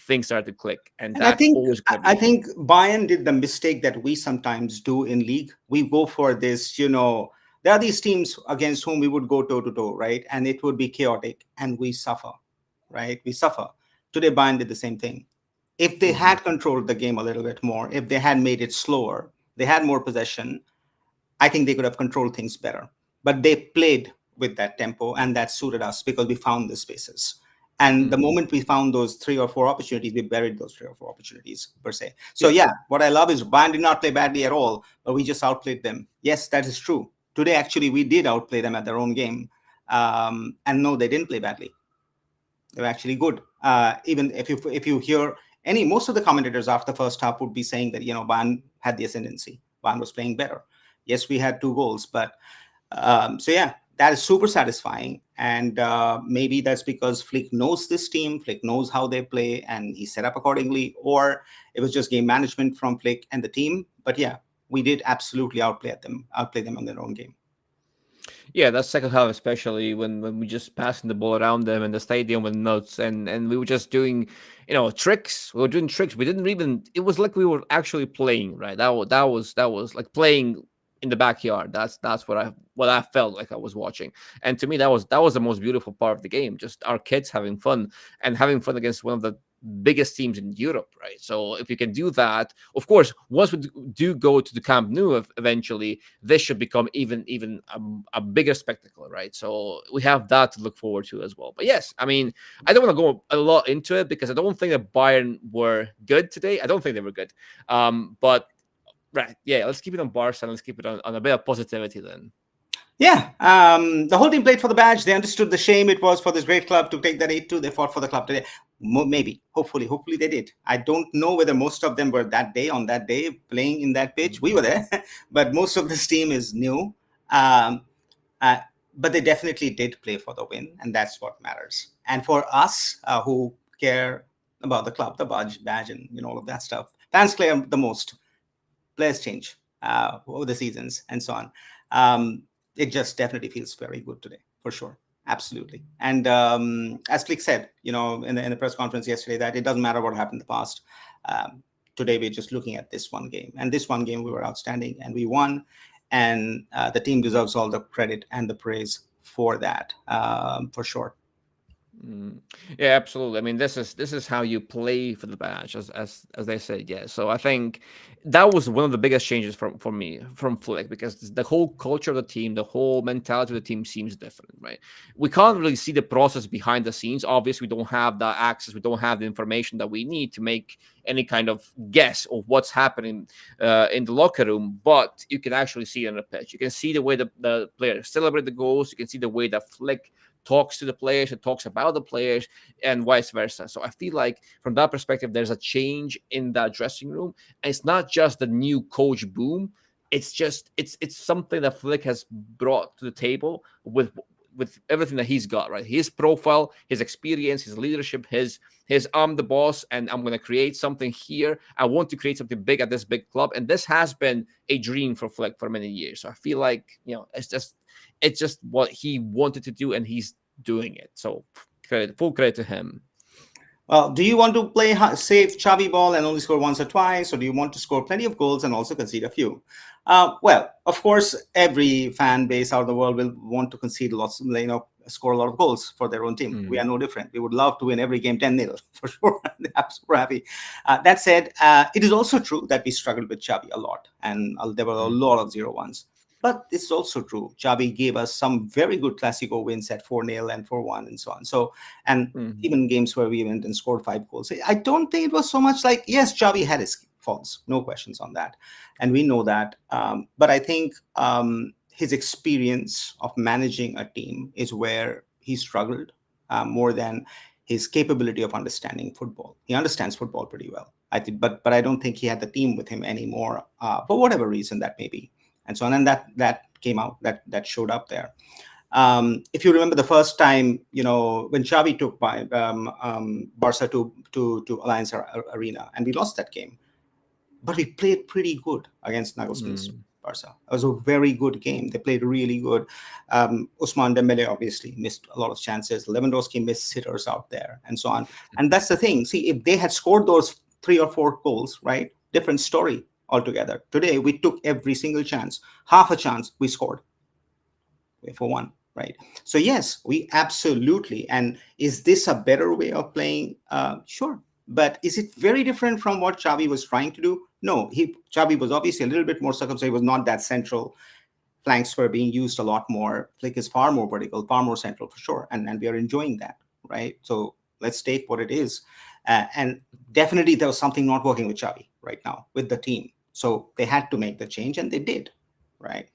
things started to click, and And I that's think always I going to I be. think Bayern did the mistake that we sometimes do in league. We go for this, there are these teams against whom we would go toe to toe, right? And it would be chaotic, and we suffer, right? We suffer. Today, Bayern did the same thing. If they Mhm. had controlled the game a little bit more, if they had made it slower, they had more possession, I think they could have controlled things better. But they played with that tempo, and that suited us because we found the spaces. And the Mhm. moment we found those 3 or 4 opportunities, we buried those 3 or 4 opportunities per se. So Yeah. yeah, what I love is Bayern did not play badly at all, but we just outplayed them. Yes, that is true. Today, actually, we did outplay them at their own game. And no, they didn't play badly. They were actually good. Even if you hear most of the commentators after the first half would be saying that Bayern had the ascendancy. Bayern was playing better. Yes, we had 2 goals, but so yeah, that is super satisfying. And maybe that's because Flick knows this team, Flick knows how they play, and he set up accordingly. Or it was just game management from Flick and the team. But yeah, we did absolutely outplay them on their own game. Yeah, that second half, especially when we just passing the ball around them and the stadium went nuts, and we were just doing, tricks. We were doing tricks. We didn't even. It was like we were actually playing, right? That was like playing in the backyard. That's what I felt like I was watching. And to me, that was the most beautiful part of the game. Just our kids having fun and having fun against one of the biggest teams in Europe, right? So if you can do that, of course, once we do go to the Camp Nou eventually, this should become even a bigger spectacle, right? So we have that to look forward to as well. But yes, I mean, I don't want to go a lot into it because I don't think that Bayern were good today. I don't think they were good. But right, yeah, let's keep it on Barca and let's keep it on a bit of positivity then. Yeah, the whole team played for the badge. They understood the shame it was for this great club to take that 8-2. They fought for the club today. Maybe, hopefully they did. I don't know whether most of them were on that day playing in that pitch. We were there, but most of this team is new. Um, uh, but they definitely did play for the win, and that's what matters. And for us who care about the club, the badge, and all of that stuff, fans care the most. Players change over the seasons and so on. It just definitely feels very good today, for sure. Absolutely. And as Flick said, in the press conference yesterday, that it doesn't matter what happened in the past. Um, Today, we're just looking at this one game. And this one game, we were outstanding and we won. and the team deserves all the credit and the praise for that, for sure. Mm. Yeah, absolutely. I mean, this is how you play for the badge, as they say. Yeah. So I think that was one of the biggest changes for me from Flick, because the whole culture of the team, the whole mentality of the team seems different, right? We can't really see the process behind the scenes. Obviously, we don't have the access, we don't have the information that we need to make any kind of guess of what's happening in the locker room. But you can actually see it on the pitch. You can see the way the players celebrate the goals. You can see the way that Flick talks to the players and talks about the players, and vice versa. So I feel like from that perspective, there's a change in that dressing room. And it's not just the new coach boom. It's just it's something that Flick has brought to the table with everything that he's got, right? His profile, his experience, his leadership, his I'm the boss and I'm gonna create something here. I want to create something big at this big club. And this has been a dream for Flick for many years. So I feel like, it's just what he wanted to do, and he's doing it. So full credit to him. Well, do you want to play safe Xavi ball and only score once or twice, or do you want to score plenty of goals and also concede a few? Well, of course, every fan base out of the world will want to concede lots, score a lot of goals for their own team. We are no different. We would love to win every game 10-0 for sure. I'm super happy. That said, it is also true that we struggled with Xavi a lot, and there were a lot of 0-1s. But it's also true. Xavi gave us some very good Clasico wins at 4-0 and 4-1 and so on. So, and even games where we went and scored 5 goals. I don't think it was so much like, yes, Xavi had his faults, no questions on that. And we know that. But I think his experience of managing a team is where he struggled more than his capability of understanding football. He understands football pretty well, I think, but I don't think he had the team with him anymore, for whatever reason that may be. And so on, and that came out, that showed up there. If you remember the first time, when Xavi took Barca to Alliance Arena, and we lost that game, but we played pretty good against Nagelsmann's Barca. It was a very good game. They played really good. Ousmane Dembele obviously missed a lot of chances. Lewandowski missed sitters out there, and so on. And that's the thing. See, if they had scored those 3 or 4 goals, right, different story altogether. Today, we took every single chance. Half a chance, we scored for 1, right? So yes, we absolutely. And is this a better way of playing? Sure. But is it very different from what Xavi was trying to do? No. Xavi was obviously a little bit more circumspect. He was not that central. Flanks were being used a lot more. Flick is far more vertical, far more central for sure. And we are enjoying that, right? So let's take what it is. And definitely there was something not working with Xavi right now with the team. So they had to make the change, and they did, right?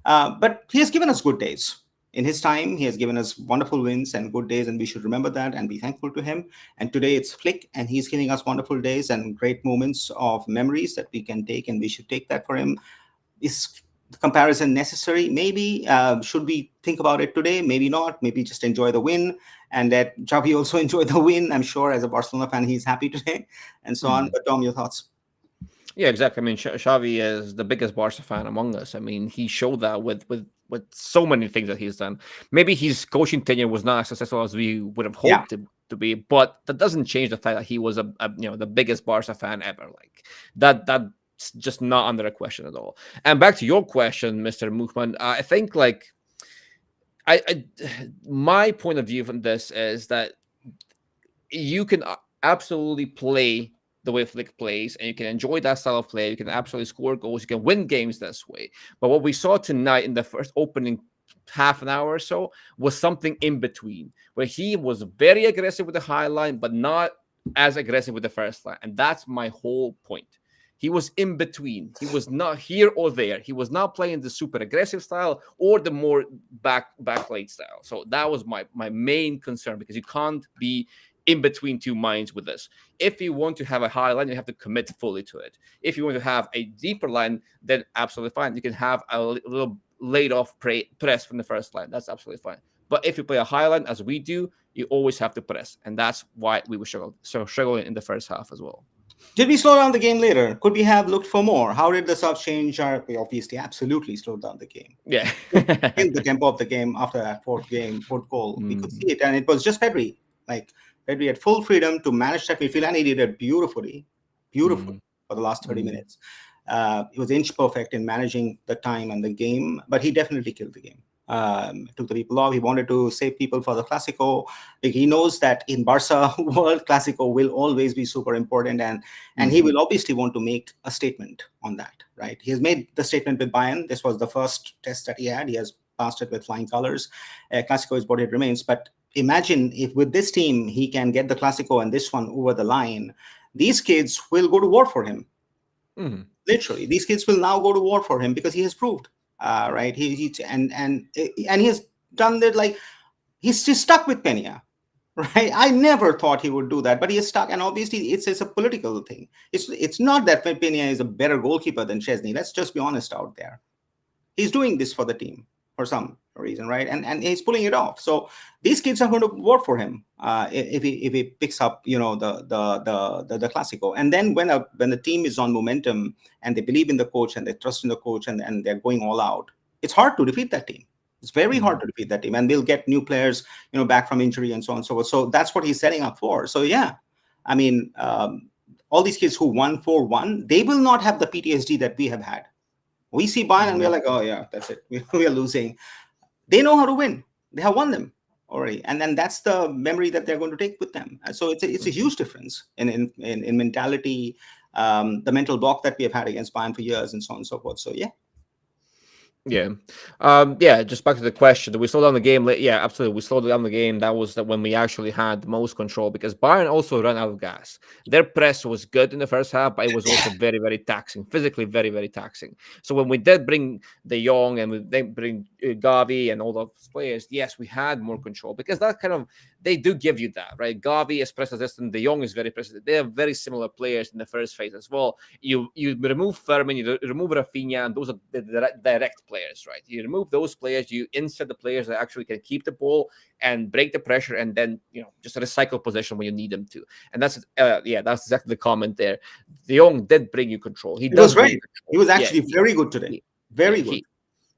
But he has given us good days. In his time, he has given us wonderful wins and good days, and we should remember that and be thankful to him. And today it's Flick, and he's giving us wonderful days and great moments of memories that we can take, and we should take that for him. Is the comparison necessary? Maybe. Should we think about it today? Maybe not. Maybe just enjoy the win, and let Xavi also enjoy the win. I'm sure as a Barcelona fan, he's happy today, and so on. But Tom, your thoughts? Yeah, exactly. I mean, Xavi is the biggest Barca fan among us. I mean, he showed that with so many things that he's done. Maybe his coaching tenure was not as successful as we would have Yeah. hoped it to be, but that doesn't change the fact that he was the biggest Barca fan ever. Like that's just not under a question at all. And back to your question, Mr. Mukhman, I think like I my point of view from this is that you can absolutely play the way Flick plays, and you can enjoy that style of play. You can absolutely score goals. You can win games this way. But what we saw tonight in the first opening half an hour or so was something in between, where he was very aggressive with the high line, but not as aggressive with the first line. And that's my whole point. He was in between. He was not here or there. He was not playing the super aggressive style or the more backlight style. So that was my main concern, because you can't be in between two minds with this. If you want to have a high line, you have to commit fully to it. If you want to have a deeper line, then absolutely fine. You can have a little laid off press from the first line. That's absolutely fine. But if you play a high line as we do, you always have to press. And that's why we were struggling in the first half as well. Did we slow down the game later? Could we have looked for more? How did the subs change? We obviously absolutely slowed down the game. Yeah. In the tempo of the game after that fourth goal, we could see it. And it was just Pedri. Like, Pedri had full freedom to manage that midfield, and he did it beautifully for the last 30 minutes. He was inch perfect in managing the time and the game, but he definitely killed the game. Took the people off. He wanted to save people for the Clasico. Like, he knows that in Barca world, Clasico will always be super important, and he Mhm. will obviously want to make a statement on that, right? He has made the statement with Bayern. This was the first test that he had. He has passed it with flying colors. Clasico is what it remains. But imagine if with this team he can get the Clasico and this one over the line, these kids will go to war for him. Mhm. Literally, these kids will now go to war for him because he has proved, right? He and he has done it. Like, he's just stuck with Pena, right? I never thought he would do that, but he is stuck, and obviously it's a political thing. It's not that Pena is a better goalkeeper than Chesney. Let's just be honest out there. He's doing this for the team for some reason, right? And he's pulling it off. So these kids are going to work for him if he picks up, the Clasico. And then when the team is on momentum and they believe in the coach and they trust in the coach and they're going all out, it's hard to defeat that team. It's very hard Mhm. to defeat that team, and they'll get new players, back from injury and so on and so forth. So that's what he's setting up for. So yeah, I mean, all these kids who won 4-1, they will not have the PTSD that we have had. We see Bayern and we're like, Exactly. oh yeah, that's it. We are losing. They know how to win. They have won them already, and then that's the memory that they're going to take with them. So it's a Mhm. huge difference in mentality, the mental block that we have had against Bayern for years, and so on and so forth. So yeah. Yeah. Yeah, just back to the question. Did we slow down the game? Yeah, absolutely. We slowed down the game. That was when we actually had the most control because Bayern also ran out of gas. Their press was good in the first half, but it was also very, very taxing, physically very, very taxing. So when we did bring De Jong and we did bring Gavi and all those players, yes, we had more control because that kind of, they do give you that, right? Gavi is press resistant. De Jong is very press resistant. They are very similar players in the first phase as well. You remove Furman, you remove Raphinha, and those are the direct players, right? You remove those players, you insert the players that actually can keep the ball and break the pressure, and then just recycle possession when you need them to. And that's that's exactly the comment there. De Jong did bring you control. He It was does bring you great. He control. was Yeah, actually very good today. he, yeah, Very good. he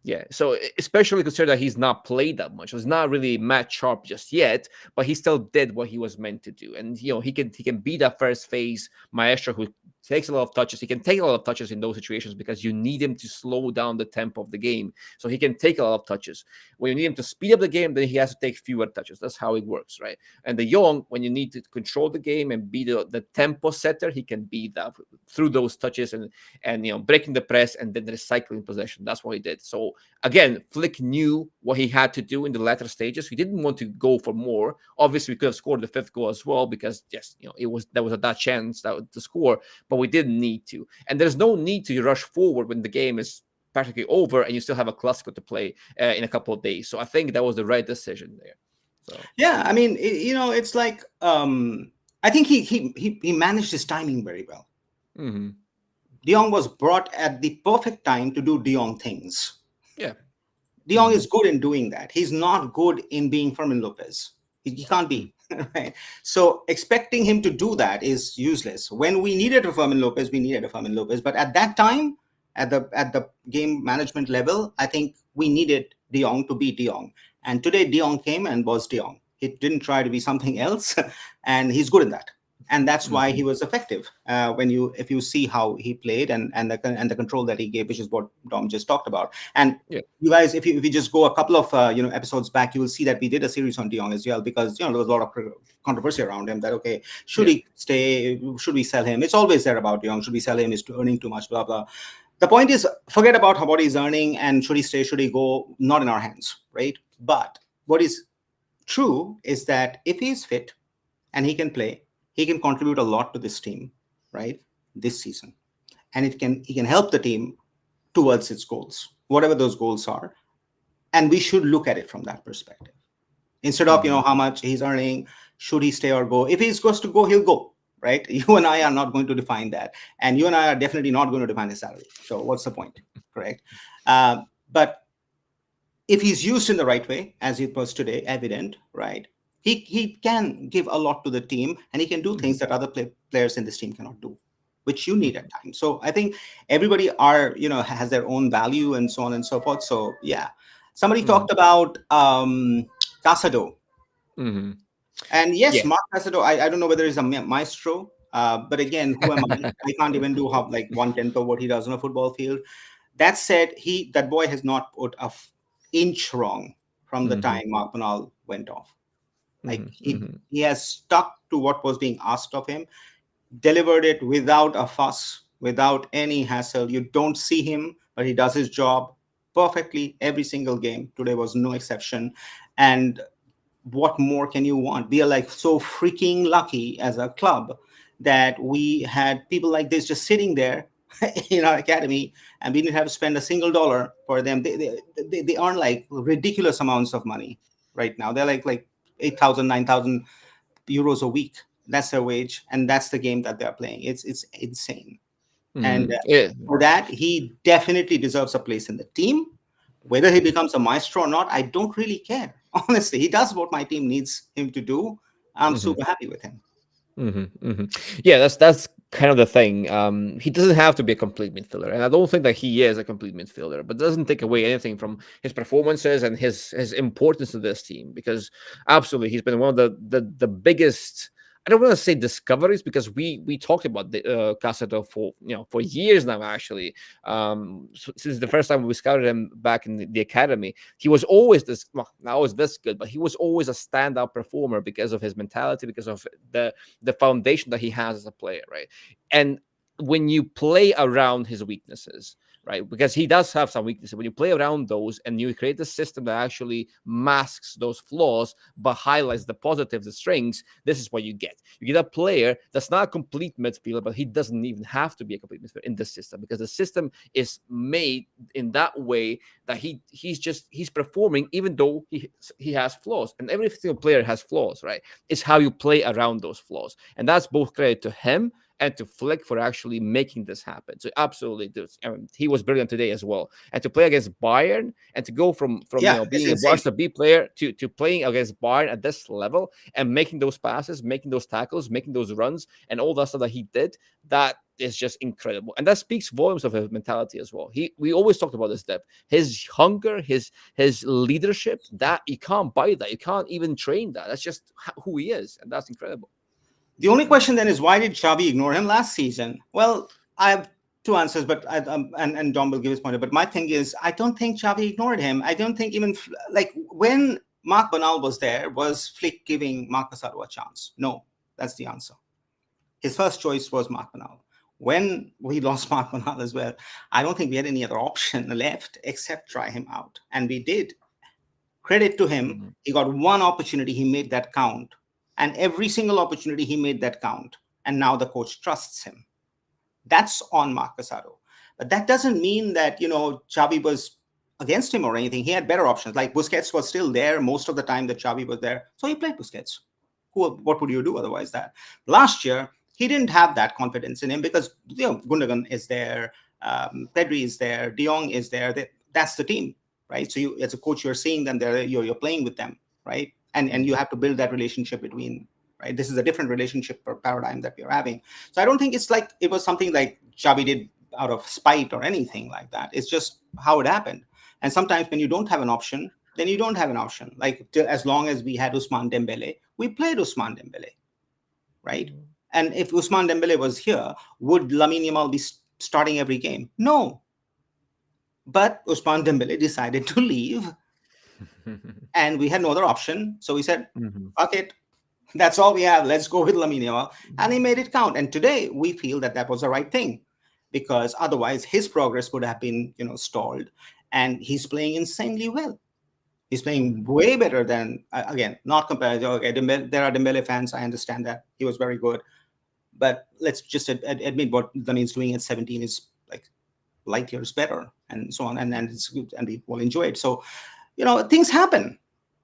yeah, so especially consider that he's not played that much. He's not really match sharp just yet, but he still did what he was meant to do. And he can be that first phase maestro who takes a lot of touches. He can take a lot of touches in those situations because you need him to slow down the tempo of the game. So he can take a lot of touches. When you need him to speed up the game, then he has to take fewer touches. That's how it works, right? And the Young, when you need to control the game and be the tempo setter, he can be that through those touches and breaking the press and then recycling possession. That's what he did. So again, Flick knew what he had to do in the latter stages. He didn't want to go for more. Obviously, we could have scored the fifth goal as well because yes, there was that chance to score, but we didn't need to. And there's no need to rush forward when the game is practically over and you still have a Clasico to play in a couple of days. So I think that was the right decision there. So Yeah, I mean, it's like, I think he managed his timing very well. mhm. De Jong was brought at the perfect time to do De Jong things. Yeah. De Jong Mhm. is good in doing that. He's not good in being Fermin Lopez. He can't Mhm. be. Right? So expecting him to do that is useless. When we needed a Fermin Lopez, we needed a Fermin Lopez. But at that time, at the game management level, I think we needed De Jong to be De Jong. And today De Jong came and was De Jong. He didn't try to be something else, and he's good in that. And that's why he Mhm. was effective. If you see how he played and the control that he gave, which is what Dom just talked about. And Yeah. you guys, if you just go a couple of episodes back, you will see that we did a series on De Jong as well, because there was a lot of controversy around him, that okay, should Yeah. he stay, should we sell him? It's always there about De Jong, should we sell him, is earning too much, blah blah. The point is, forget about what he's earning, and should he stay, should he go, not in our hands, right? But what is true is that if he's fit and he can play, he can contribute a lot to this team, right, this season. And he can help the team towards its goals, whatever those goals are. And we should look at it from that perspective, instead of Mhm. how much he's earning, should he stay or go. If he's supposed to go, he'll go, right? You and I are not going to define that, and you and I are definitely not going to define his salary. So what's the point? Correct. But if he's used in the right way, as it was today evident, right, he can give a lot to the team, and he can do things Mhm. that other players in this team cannot do, which you need Mhm. at times. So I think everybody has their own value and so on and so forth. So yeah, somebody Mhm. talked about Casado. Mhm. And yes, Yeah. Marc Casado, I don't know whether he's a maestro. But again, who am I? I can't even do half like 1/10 of what he does on a football field. That said, that boy has not put a inch wrong from the Hmm. time Mark Banal went off. Like Hmm. he Hmm. he has stuck to what was being asked of him, delivered it without a fuss, without any hassle. You don't see him, but he does his job perfectly every single game. Today was no exception. And what more can you want? We are like so freaking lucky as a club that we had people like this just sitting there in our academy, and we didn't have to spend a single dollar for them. They earn like ridiculous amounts of money right now. They're like 8,000, 9,000 euros a week. That's their wage, and that's the game that they're playing. It's insane. And Hmm. Yeah. for that, he definitely deserves a place in the team. Whether he becomes a maestro or not, I don't really care. Honestly, he does what my team needs him to do. I'm Hmm. super happy with him. Hmm. Hmm. Yeah, that's kind of the thing. He doesn't have to be a complete midfielder, and I don't think that he is a complete midfielder. But doesn't take away anything from his performances and his importance to this team. Because absolutely, he's been one of the biggest. I don't want to say discoveries because we talked about the Casado for for years now actually. Since the first time we scouted him back in the academy, he was always this. Well, not always this good, but he was always a standout performer because of his mentality, because of the foundation that he has as a player, right? And when you play around his weaknesses, right, because he does have some weaknesses, when you play around those and you create a system that actually masks those flaws but highlights the positives, the strengths, this is what you get. You get a player that's not a complete midfielder, but he doesn't even have to be a complete midfielder in this system because the system is made in that way that he's performing even though he has flaws, and every single player has flaws, right? It's how you play around those flaws, and that's both credit to him and to Flick for actually making this happen. So absolutely, he was brilliant today as well. And to play against Bayern and to go from Yeah, it's being a insane. Barca B player to playing against Bayern at this level and making those passes, making those tackles, making those runs, and all that stuff that he did, that is just incredible. And that speaks volumes of his mentality as well. We always talked about this depth, his hunger, his leadership. That you can't buy that. You can't even train that. That's just who he is, and that's incredible. The only question then is, why did Xavi ignore him last season? Well, I have two answers, but and Dom will give his point. But my thing is, I don't think Xavi ignored him. I don't think even like when Marc Banal was there, was Flick giving Marc Casado a chance? No, that's the answer. His first choice was Marc Banal. When we lost Marc Banal as well, I don't think we had any other option left except try him out, and we did. Credit to him, Mhm. he got one opportunity, he made that count, and every single opportunity he made that count, and now the coach trusts him. That's on Marc Casado. But that doesn't mean that Xavi was against him or anything. He had better options. Like Busquets was still there most of the time that Xavi was there, so he played Busquets. What would you do otherwise? That last year he didn't have that confidence in him because Gundogan is there, Pedri is there, De Jong is there. That's the team, right? So you, as a coach, you're seeing them there. You're playing with them, right? And you Mhm. have to build that relationship between. Right, this is a different relationship paradigm that we're having. So I don't think it's like it was something like Xavi did out of spite or anything like that. It's just how it happened. And sometimes when you don't have an option, then you don't have an option. Like as long as we had Ousmane Dembele, we played Ousmane Dembele, right? Mhm. And if Ousmane Dembele was here, would Lamine Yamal be starting every game? No. But Ousmane Dembele decided to leave, and we had no other option. So we said, Mhm. "Fuck it, that's all we have. Let's go with Lamine Yamal," and he made it count. And today we feel that that was the right thing, because otherwise his progress would have been, stalled. And he's playing insanely well. He's playing Mhm. way better than again, not compared. Okay, there are Dembele fans. I understand that he was very good, but let's just admit what Lamine's doing at 17 is like light years better, and so on. And it's good, and we will enjoy it. So things happen,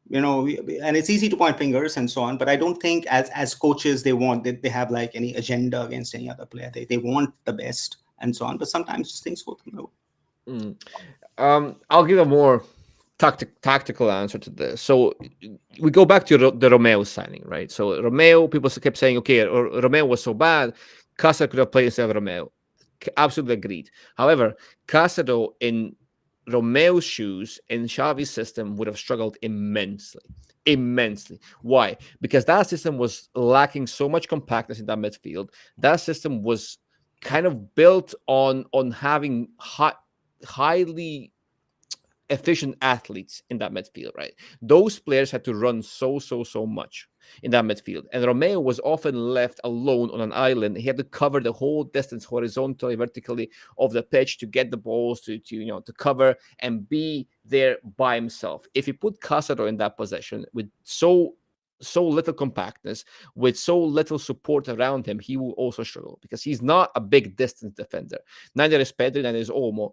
and it's easy to point fingers and so on, but I don't think as coaches they have like any agenda against any other player. They want the best and so on, but sometimes just things go through. Mm. I'll give a more tactical answer to this. So we go back to the Romeo signing, right? So Romeo, people kept saying, okay, Romeo was so bad, Casa could have played instead of Romeo. Absolutely agreed. However, Casado in Romeo's shoes in Xavi's system would have struggled immensely. Immensely. Why? Because that system was lacking so much compactness in that midfield. That system was kind of built on having highly efficient athletes in that midfield, right? Those players had to run so much in that midfield. And Romeo was often left alone on an island. He had to cover the whole distance horizontally, vertically of the pitch to get the balls to cover and be there by himself. If you put Casado in that position with so little compactness, with so little support around him, he will also struggle because he's not a big distance defender. Neither is Pedri, neither is Olmo.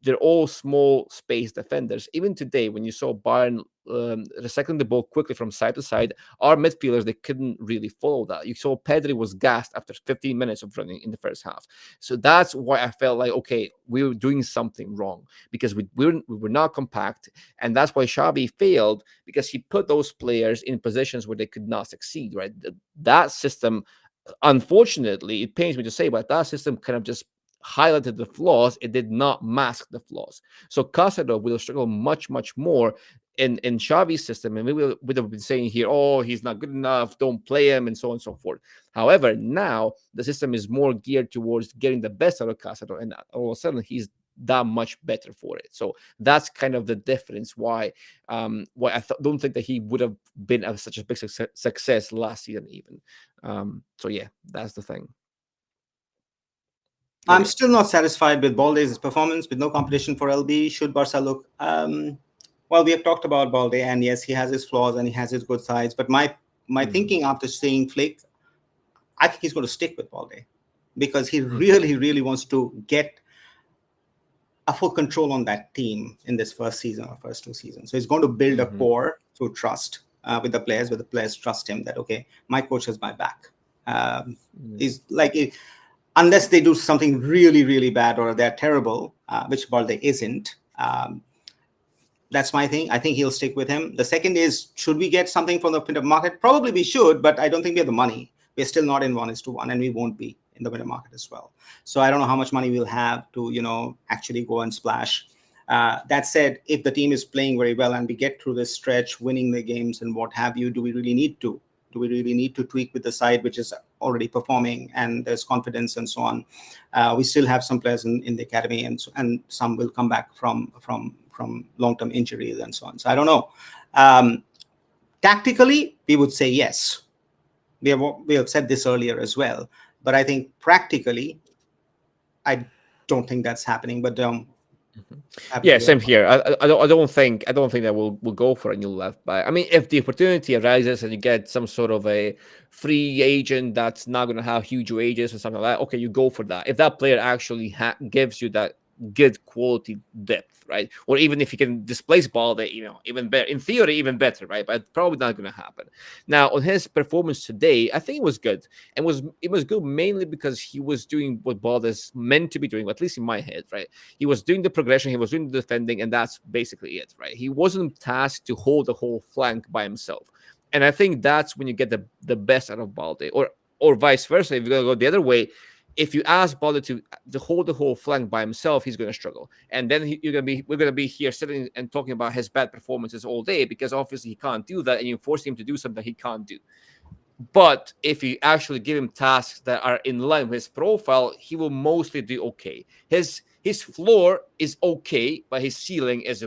They're all small space defenders. Even today, when you saw Bayern recycling the ball quickly from side to side, our midfielders, they couldn't really follow that. You saw Pedri was gassed after 15 minutes of running in the first half. So that's why I felt like, okay, we were doing something wrong because we were not compact. And that's why Xavi failed, because he put those players in positions where they could not succeed, right? That system, unfortunately, it pains me to say, but that system kind of just highlighted the flaws. It did not mask the flaws. So Casado will struggle much more in Xavi's system, and we would have been saying here, oh, he's not good enough, don't play him, and so on and so forth. However, now the system is more geared towards getting the best out of Casado, and all of a sudden he's that much better for it. So that's kind of the difference why I don't think that he would have been such a big success last season even. So yeah, that's the thing. I'm still not satisfied with Balde's performance. With no competition for LB, should Barca look? Well, we have talked about Balde, and yes, he has his flaws and he has his good sides. But my thinking after seeing Flick, I think he's going to stick with Balde because he really wants to get a full control on that team in this first season or first two seasons. So he's going to build a core through trust with the players, where the players trust him that, okay, my coach has my back. He's like, unless they do something really bad or they're terrible, which Balde isn't. That's my thing. I think he'll stick with him. The second is, should we get something from the winter market? Probably we should, but I don't think we have the money. We're still not in 1:1, and we won't be in the winter market as well. So I don't know how much money we'll have to, actually go and splash. That said, if the team is playing very well and we get through this stretch, winning the games and what have you, do we really need to? Do we really need to tweak with the side which is already performing and there's confidence and so on? We still have some players in the academy, and some will come back from long-term injuries and so on. So I don't know. Tactically, we would say yes. We have said this earlier as well, but I think practically, I don't think that's happening. But yeah, same here. I don't think that we'll go for a new left back. I mean, if the opportunity arises and you get some sort of a free agent that's not going to have huge wages or something like that, okay, you go for that. If that player actually gives you that good quality depth, right? Or even if you can displace Balde, even better. In theory, even better, right? But probably not going to happen. Now, on his performance today, I think it was good. And it was good mainly because he was doing what Balde is meant to be doing, at least in my head, right? He was doing the progression, he was doing the defending, and that's basically it, right? He wasn't tasked to hold the whole flank by himself. And I think that's when you get the best out of Balde, or vice versa. If you're going to go the other way, if you ask Balde to hold the whole flank by himself, he's going to struggle. And then we're going to be here sitting and talking about his bad performances all day, because obviously he can't do that, and you force him to do something he can't do. But if you actually give him tasks that are in line with his profile, he will mostly do okay. His floor is okay, but his ceiling is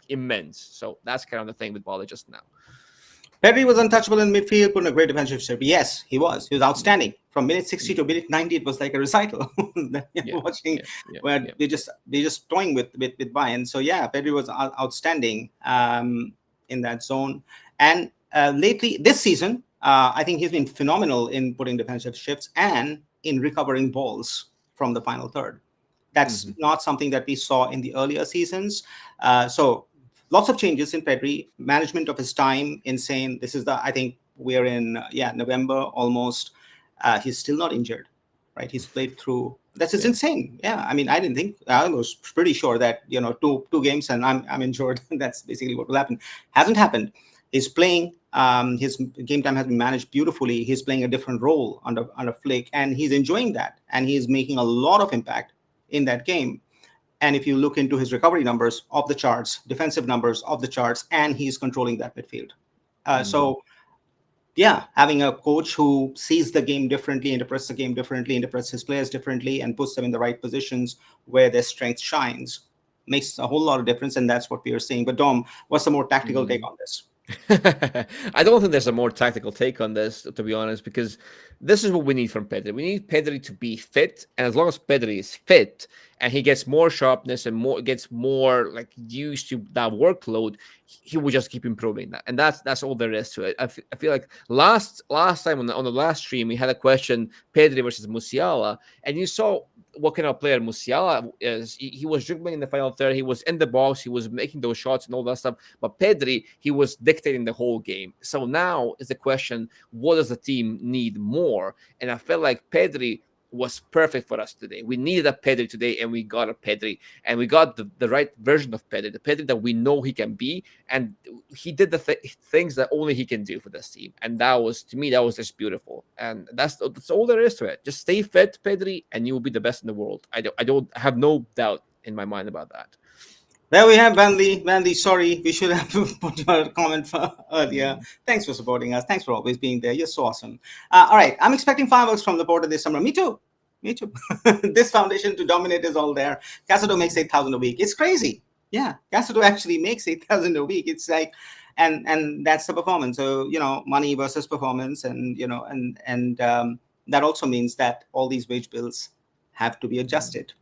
immense. So that's kind of the thing with Balde just now. Pedri was untouchable in midfield, put in a great defensive shape. Yes, he was. He was outstanding. From minute 60 to minute 90, it was like a recital. Where they just toying with Bayern. So yeah, Pedri was outstanding in that zone. And lately, this season, I think he's been phenomenal in putting defensive shifts and in recovering balls from the final third. That's not something that we saw in the earlier seasons. So lots of changes in Pedri, management of his time, insane. I think we're in, November almost. He's still not injured, right? He's played through. That's just insane. Yeah, I mean, I was pretty sure that, two games and I'm injured. That's basically what will happen. Hasn't happened. He's playing. His game time has been managed beautifully. He's playing a different role under Flick, and he's enjoying that. And he's making a lot of impact in that game. And if you look into his recovery numbers, off the charts, defensive numbers, off the charts, and he's controlling that midfield. So yeah, having a coach who sees the game differently, interprets the game differently, interprets his players differently, and puts them in the right positions where their strength shines makes a whole lot of difference. And that's what we are seeing. But Dom, what's the more tactical take on this? I don't think there's a more tactical take on this, to be honest, because this is what we need from Pedri. We need Pedri to be fit, and as long as Pedri is fit and he gets more sharpness and gets more like used to that workload, he will just keep improving that, and that's all there is to it. I feel like last time on the last stream we had a question Pedri versus Musiala, and you saw what kind of player Musiala is. He was dribbling in the final third. He was in the box. He was making those shots and all that stuff. But Pedri, he was dictating the whole game. So now is the question, what does the team need more? And I felt like Pedri was perfect for us today. We needed a Pedri today, and we got a Pedri. And we got the right version of Pedri, the Pedri that we know he can be. And he did the things that only he can do for this team. And that was, to me, that was just beautiful. And that's all there is to it. Just stay fit, Pedri, and you will be the best in the world. I don't have no doubt in my mind about that. There we have Vandy. Vandy, sorry, we should have put your comment for earlier. Thanks for supporting us. Thanks for always being there. You're so awesome. All right, I'm expecting fireworks from Laporta this summer. Me too. Me too. This foundation to dominate is all there. Casado makes 8,000 a week. It's crazy. Yeah, Casado actually makes 8,000 a week. It's like, and that's the performance. So money versus performance, and that also means that all these wage bills have to be adjusted.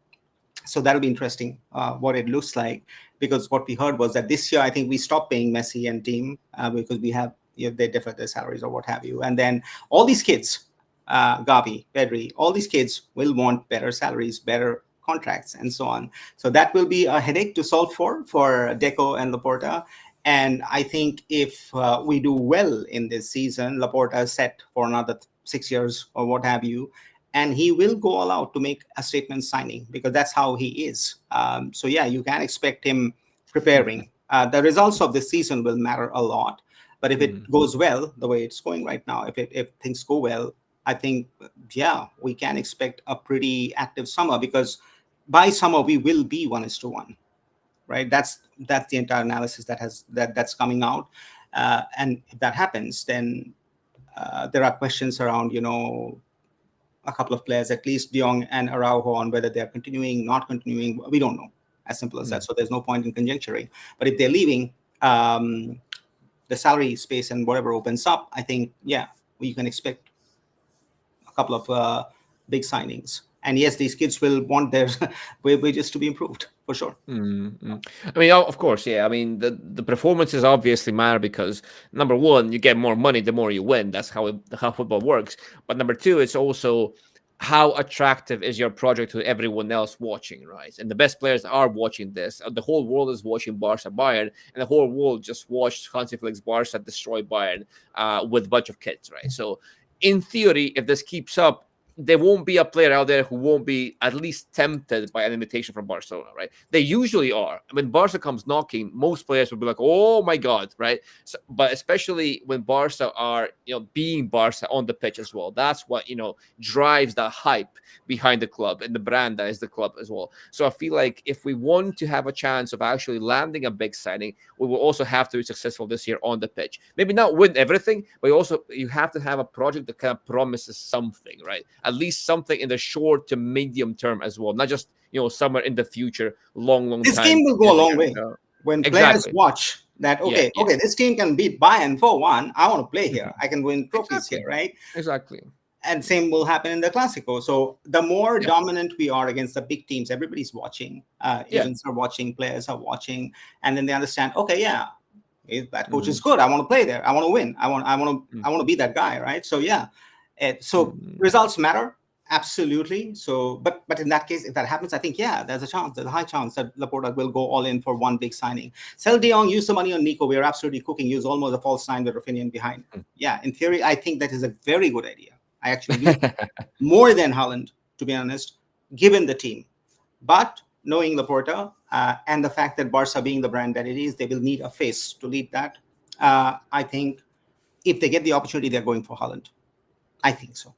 So that'll be interesting what it looks like, because what we heard was that this year I think we stopped paying Messi and team because we have they differ their salaries or what have you, and then all these kids, Gavi, Pedri, all these kids will want better salaries, better contracts, and so on. So that will be a headache to solve for Deco and Laporta. And I think if we do well in this season, Laporta is set for another 6 years or what have you. And he will go all out to make a statement signing, because that's how he is. So yeah, you can expect him preparing. The results of this season will matter a lot. But if it goes well, the way it's going right now, if things go well, I think, yeah, we can expect a pretty active summer, because by summer we will be 1:1, right? That's the entire analysis that's coming out. And if that happens, then there are questions around, a couple of players, at least De Jong and Araujo, on whether they're continuing, not continuing. We don't know. As simple as that. So there's no point in conjecturing. But if they're leaving, the salary space and whatever opens up, I think, yeah, you can expect a couple of big signings. And yes, these kids will want their wages to be improved, for sure. I mean, of course, yeah. I mean, the performances obviously matter, because number one, you get more money the more you win. That's how football works. But number two, it's also how attractive is your project to everyone else watching, right? And the best players are watching this. The whole world is watching Barca Bayern, and the whole world just watched Hansi Flick's Barca destroy Bayern with a bunch of kids, right? So in theory, if this keeps up, there won't be a player out there who won't be at least tempted by an invitation from Barcelona, right? They usually are. When Barca comes knocking, most players will be like, "Oh my God," right? So, but especially when Barca are, being Barca on the pitch as well. That's what drives the hype behind the club and the brand that is the club as well. So I feel like if we want to have a chance of actually landing a big signing, we will also have to be successful this year on the pitch. Maybe not win everything, but you have to have a project that kind of promises something, right? At least something in the short to medium term as well, not just somewhere in the future, long this time. This game will go a long way when players watch that. Okay, this team can beat Bayern 4-1. I want to play here. I can win trophies here, right? Exactly. And same will happen in the Clasico. So the more dominant we are against the big teams, everybody's watching. Agents are watching, players are watching, and then they understand. Okay, if that coach is good, I want to play there. I want to win. I want to be that guy, right? So yeah. So results matter, absolutely. So, but in that case, if that happens, I think, there's a high chance that Laporta will go all in for one big signing. Sell De Jong, use the money on Nico. We are absolutely cooking. Use almost a false sign with Raphinha behind. Yeah, in theory, I think that is a very good idea. I actually do more than Haaland, to be honest, given the team. But knowing Laporta and the fact that Barca being the brand that it is, they will need a face to lead that. I think if they get the opportunity, they're going for Haaland. I think so.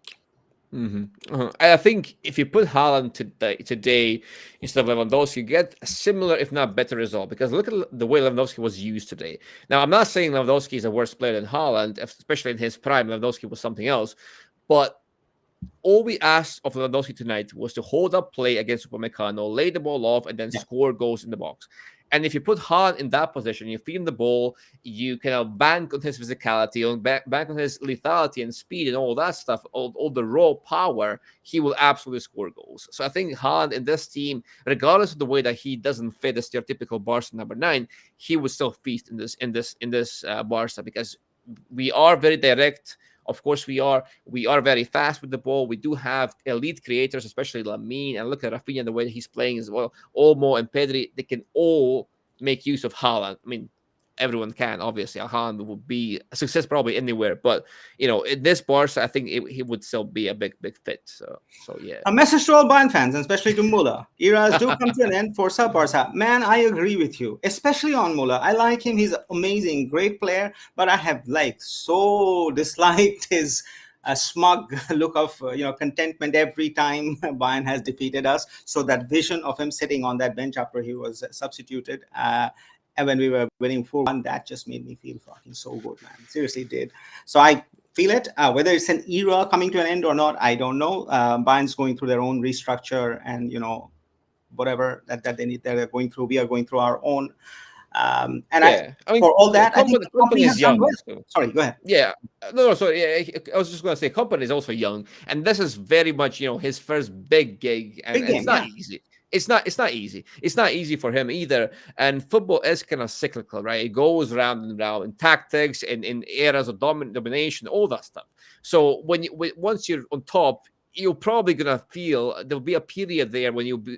I think if you put Haaland today instead of Lewandowski, you get a similar, if not better, result. Because look at the way Lewandowski was used today. Now, I'm not saying Lewandowski is a worse player than Haaland, especially in his prime. Lewandowski was something else. But all we asked of Lewandowski tonight was to hold up play against Upamecano, lay the ball off, and then Yeah. score goals in the box. And if you put Haaland in that position, you feed him the ball, you kind of bank on his physicality, bank on his lethality and speed and all that stuff, all the raw power, he will absolutely score goals. So I think Haaland in this team, regardless of the way that he doesn't fit the stereotypical Barca number 9, he would still feast in this Barca, because we are very direct. Of course, we are very fast with the ball. We do have elite creators, especially Lamine, and look at Raphinha, the way that he's playing as well. Olmo and Pedri, they can all make use of Haaland. I mean, everyone can, obviously. Haaland would be a success probably anywhere, but in this Barca, I think he would still be a big fit. So yeah. A message to all Bayern fans, and especially to Muller. Eras do come to an end. Forza Barca. Man, I agree with you, especially on Muller. I like him. He's amazing, great player, but I have so disliked his smug look of contentment every time Bayern has defeated us. So that vision of him sitting on that bench after he was substituted. And when we were winning 4-1, that just made me feel fucking so good, man. Seriously did. So I feel it. Whether it's an era coming to an end or not, I don't know. Bayern's going through their own restructure, and whatever that they need, they're going through. We are going through our own. And Yeah, I mean, for all that, I think the company company has is done young. well. So. Sorry, go ahead. Yeah, no, sorry. Yeah, I was just going to say, company is also young, and this is very much his first big gig, and Big game, it's not yeah. easy. It's not easy. It's not easy for him either. And football is kind of cyclical, right? It goes round and round in tactics and in eras of domination, all that stuff. So once you're on top, you're probably gonna feel there'll be a period there when you'll be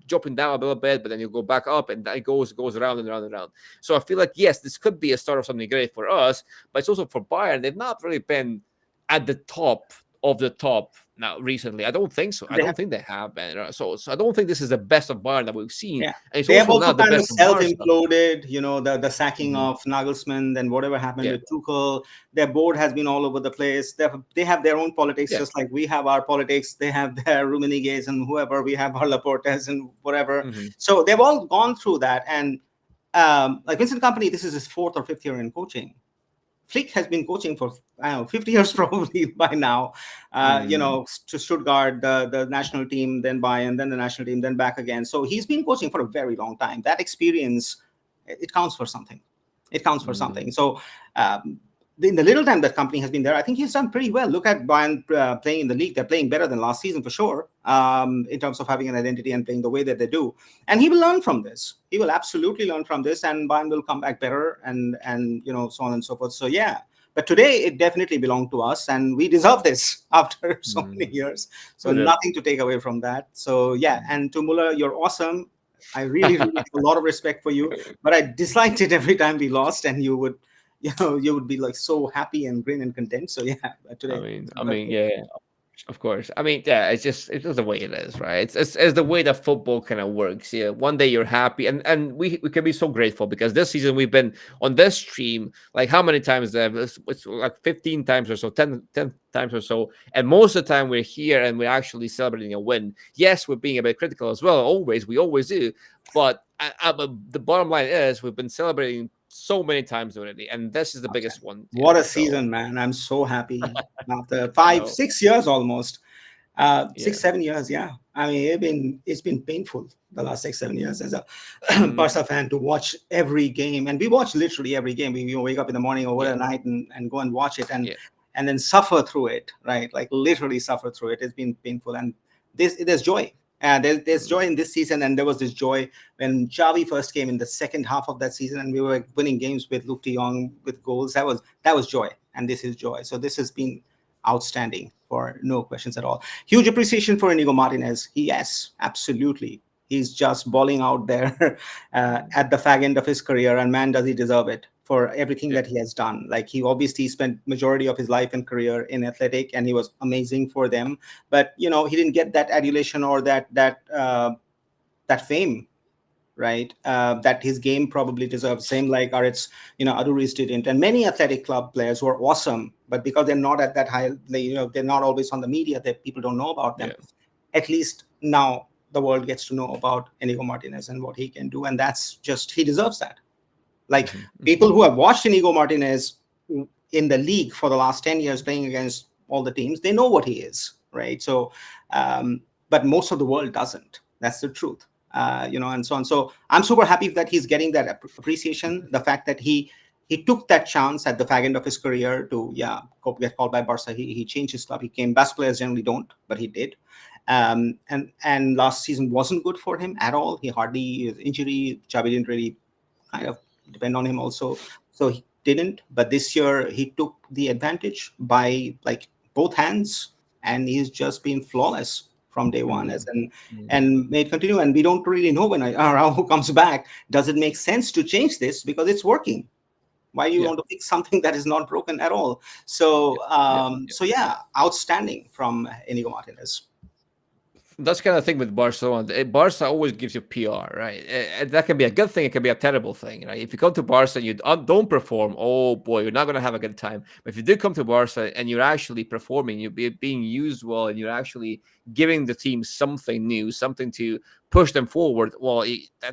dropping down a little bit, but then you go back up, and that goes around and round and round. So I feel like, yes, this could be a start of something great for us, but it's also for Bayern. They've not really been at the top of the top now recently. I don't think so. I They don't have, think they have been. So I don't think this is the best of Bayern that we've seen, yeah. and it's They have also also not the kind of best of Barca. self-imploded, the sacking Mhm. of Nagelsmann, then whatever happened Yeah, with Tuchel. Their board has been all over the place. They have their own politics, yeah. just like we have our politics. They have their Rummenigge's and whoever, we have our Laportes and whatever. Hmm. So they've all gone through that. And like Vincent Company, this is his 4th or 5th year in coaching. Flick has been coaching for, I don't know, 50 years probably by now. Mm. To Stuttgart, the national team, then Bayern, then the national team, then back again. So he's been coaching for a very long time. That experience, it counts for something. It counts for something. Mm. So in the little time that company has been there, I think he's done pretty well. Look at Bayern playing in the league. They're playing better than last season for sure, in terms of having an identity and playing the way that they do. And he will learn from this. He will absolutely learn from this, and Bayern will come back better, and so on and so forth. So yeah. But today it definitely belonged to us, and we deserve this after so many Mm. years. So Good. nothing to take away from that. So yeah, and to Muller, you're awesome. I really, really have a lot of respect for you, but I disliked it every time we lost, and you would be like so happy and grin and content. So yeah, I today. mean, I mean, yeah, of course. I mean, yeah, it's just the way it is, right? It's the way that football kind of works. Yeah, one day you're happy, and we can be so grateful because this season we've been on this stream like how many times? It's like 15 times or so, 10 times or so, and most of the time we're here and we're actually celebrating a win. Yes, we're being a bit critical as well. We always do, but the bottom line is we've been celebrating so many times already, and this is the biggest one. What a So season, man! I'm so happy after I five, know, 6 years almost. yeah. 6, 7 years, yeah. I mean, it's been painful the last 6, 7 years as a Mm, Barca fan to watch every game, and we watch literally every game. We wake up in the morning or yeah, at night and go and watch it, and yeah. and then suffer through it, right? Like literally suffer through it. It's been painful, and there's joy. There's Mm, joy in this season, and there was this joy when Xavi first came in the second half of that season, and we were winning games with Luke De Jong with goals. That was joy, and this is joy. So this has been outstanding for no questions at all. Huge appreciation for Inigo Martinez. Yes, absolutely. He's just balling out there mm, at the fag end of his career, and man, does he deserve it for everything yeah, that he has done. Like he obviously spent majority of his life and career in Athletic, and he was amazing for them. But he didn't get that adulation or that fame right? That his game probably deserves. Same like Aritz, Aduriz didn't, and many athletic club players who are awesome, but because they're not at that high, they're not always on the media. That people don't know about them. Yeah. At least now the world gets to know about Inigo Martinez and what he can do, and that's just he deserves that. Like Hmm. people who have watched Inigo Martinez in the league for the last 10 years playing against all the teams, they know what he is, right? So, but most of the world doesn't. That's the truth, and so on. So I'm super happy that he's getting that appreciation. The fact that he took that chance at the fag end of his career to get called by Barca. He changed his club. He came. Best players generally don't, but he did. And last season wasn't good for him at all. He hardly his injury. Xavi didn't really kind of depend on him also, so he didn't. But this year he took the advantage by like both hands, and he's just been flawless from day one, as Hmm. and may it continue. And we don't really know when Araujo comes back. Does it make sense to change this because it's working? Why do you Yeah. want to fix something that is not broken at all? Yeah. So Yeah. so yeah, outstanding from Inigo Martinez. That's kind of thing with Barcelona. Barca always gives you PR, right? And that can be a good thing. It can be a terrible thing, right? If you come to Barca and you don't perform, oh boy, you're not going to have a good time. But if you do come to Barca and you're actually performing, being used well, and you're actually giving the team something new, something to push them forward, well,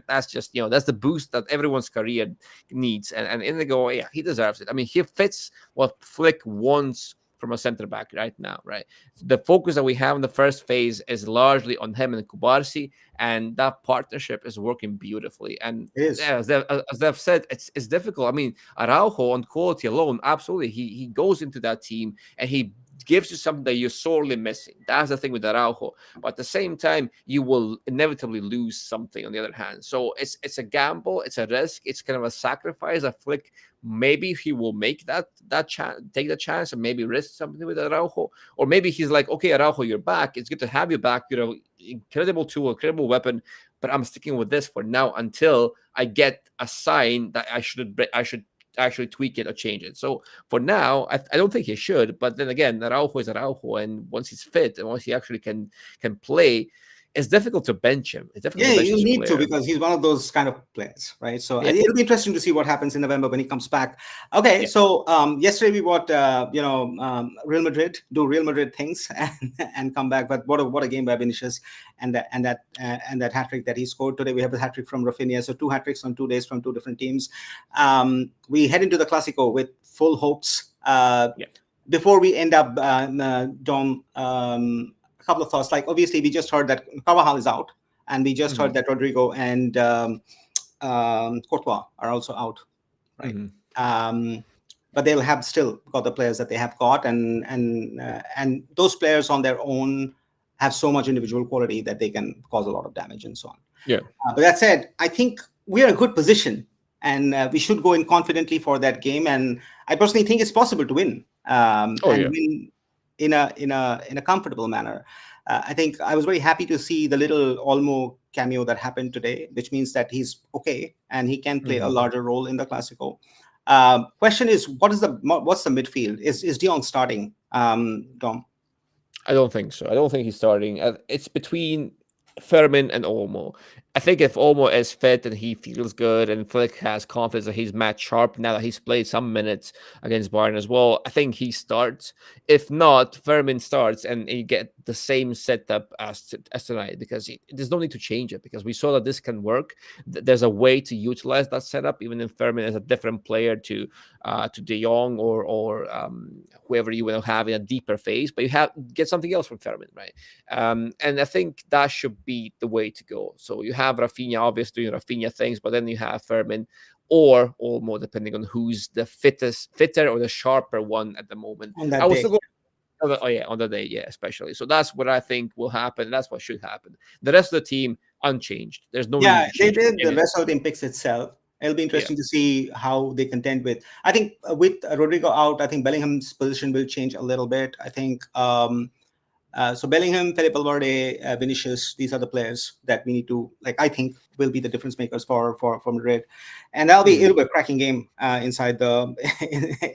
that's just, that's the boost that everyone's career needs. And Indigo, yeah, he deserves it. I mean, he fits what Flick wants from a center back right now, right? The focus that we have in the first phase is largely on him and Kubarsi, and that partnership is working beautifully. And It is. yeah, as I've said, it's difficult. I mean, Araujo on quality alone, absolutely, he goes into that team and he gives you something that you're sorely missing. That's the thing with Araujo. But at the same time, you will inevitably lose something on the other hand. So it's a gamble, it's a risk, it's kind of a sacrifice. I Flick maybe he will make that chance, take the chance, and maybe risk something with Araujo, or maybe he's like, okay, Araujo, you're back. It's good to have you back. Incredible tool, incredible weapon, but I'm sticking with this for now until I get a sign that I should actually tweak it or change it. So for now, I don't think he should. But then again, Araujo is Araujo, and once he's fit and once he actually can play, it's difficult to bench him. It's difficult Yeah, to bench you this need to player. because he's one of those kind of players, right? So Yeah, it'll be interesting to see what happens in November when he comes back. Okay, yeah. so yesterday we watched, Real Madrid do Real Madrid things and come back. But what a game by Vinicius and that hat trick that he scored today. We have a hat trick from Raphinha, so two hat tricks on 2 days from two different teams. We head into the Clasico with full hopes. Yeah. Before we end up, Dom, a couple of thoughts. Like obviously, we just heard that Carvajal is out. And we just Hmm. heard that Rodrigo and Courtois are also out, right? Hmm. But they'll have still got the players that they have got, and those players on their own have so much individual quality that they can cause a lot of damage and so on. Yeah. But that said, I think we're in a good position, and we should go in confidently for that game. And I personally think it's possible to win, Oh and yeah. win in a comfortable manner. I think I was very happy to see the little Olmo cameo that happened today, which means that he's okay and he can play a Hmm. larger role in the Clasico. Question is, what's the midfield? Is Dion starting, Dom? I don't think so. I don't think he's starting. It's between Fermin and Olmo. I think if Olmo is fit and he feels good and Flick has confidence that he's match sharp now that he's played some minutes against Bayern as well, I think he starts. If not, Fermin starts and you get the same setup as tonight because there's no need to change it because we saw that this can work. There's a way to utilize that setup, even if Fermin is a different player to De Jong or whoever you will have in a deeper phase, but you have get something else from Fermin, right? And I think that should be the way to go. So you have Raphinha obviously doing Raphinha things, but then you have Fermin or Olmo, depending on who's the fitter or the sharper one at the moment. On I that would day? still go. Oh yeah, on the day, yeah, especially. So that's what I think will happen. That's what should happen. The rest of the team unchanged. There's no need Yeah, to they change did. The anything. rest of the team picks itself. It'll be Yeah. interesting to see how they contend with. I think with Rodrigo out, I think Bellingham's position will change a little bit. I think so. Bellingham, Felipe Valverde, Vinicius. These are the players that we need to like. I think will be the difference makers for Madrid, and Mhm. it'll be a cracking game inside the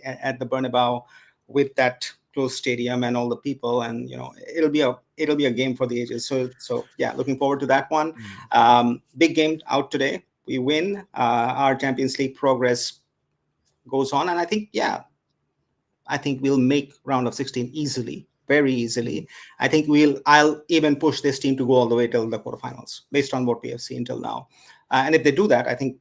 at the Bernabeu with that closed stadium and all the people, and it'll be a game for the ages. So yeah, looking forward to that one. Mm. Big game out today. We win. Our Champions League progress goes on, and I think we'll make round of 16 easily, very easily. I think I'll even push this team to go all the way till the quarterfinals, based on what we have seen till now. And if they do that, I think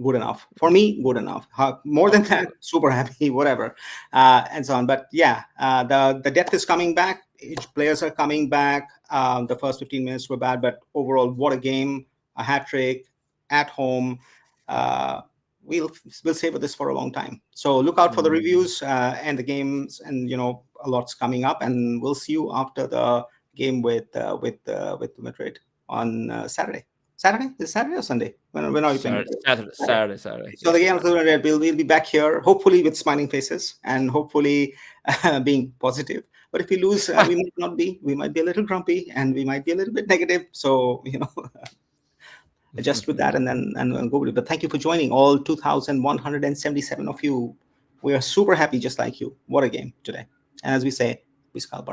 good enough for me. Good enough. More than that, Absolutely. super happy, whatever, and so on. But yeah, the depth is coming back. Each players are coming back. The first 15 minutes were bad, but overall, what a game! A hat trick at home. Uh, we'll savor this for a long time. So look out for the Mm. reviews and the games, and a lot's coming up. And we'll see you after the game with Madrid on Saturday. Saturday is it Saturday or Sunday? When are you playing Saturday, Madrid? Saturday, Saturday. Saturday, Saturday. So the Yeah, game Saturday. we'll be back here, hopefully with smiling faces and hopefully being positive. But if we lose, we might not be. We might be a little grumpy and we might be a little bit negative. So adjust with that and go with it. But thank you for joining, all 2,177 of you. We are super happy, just like you. What a game today! And as we say, we scalp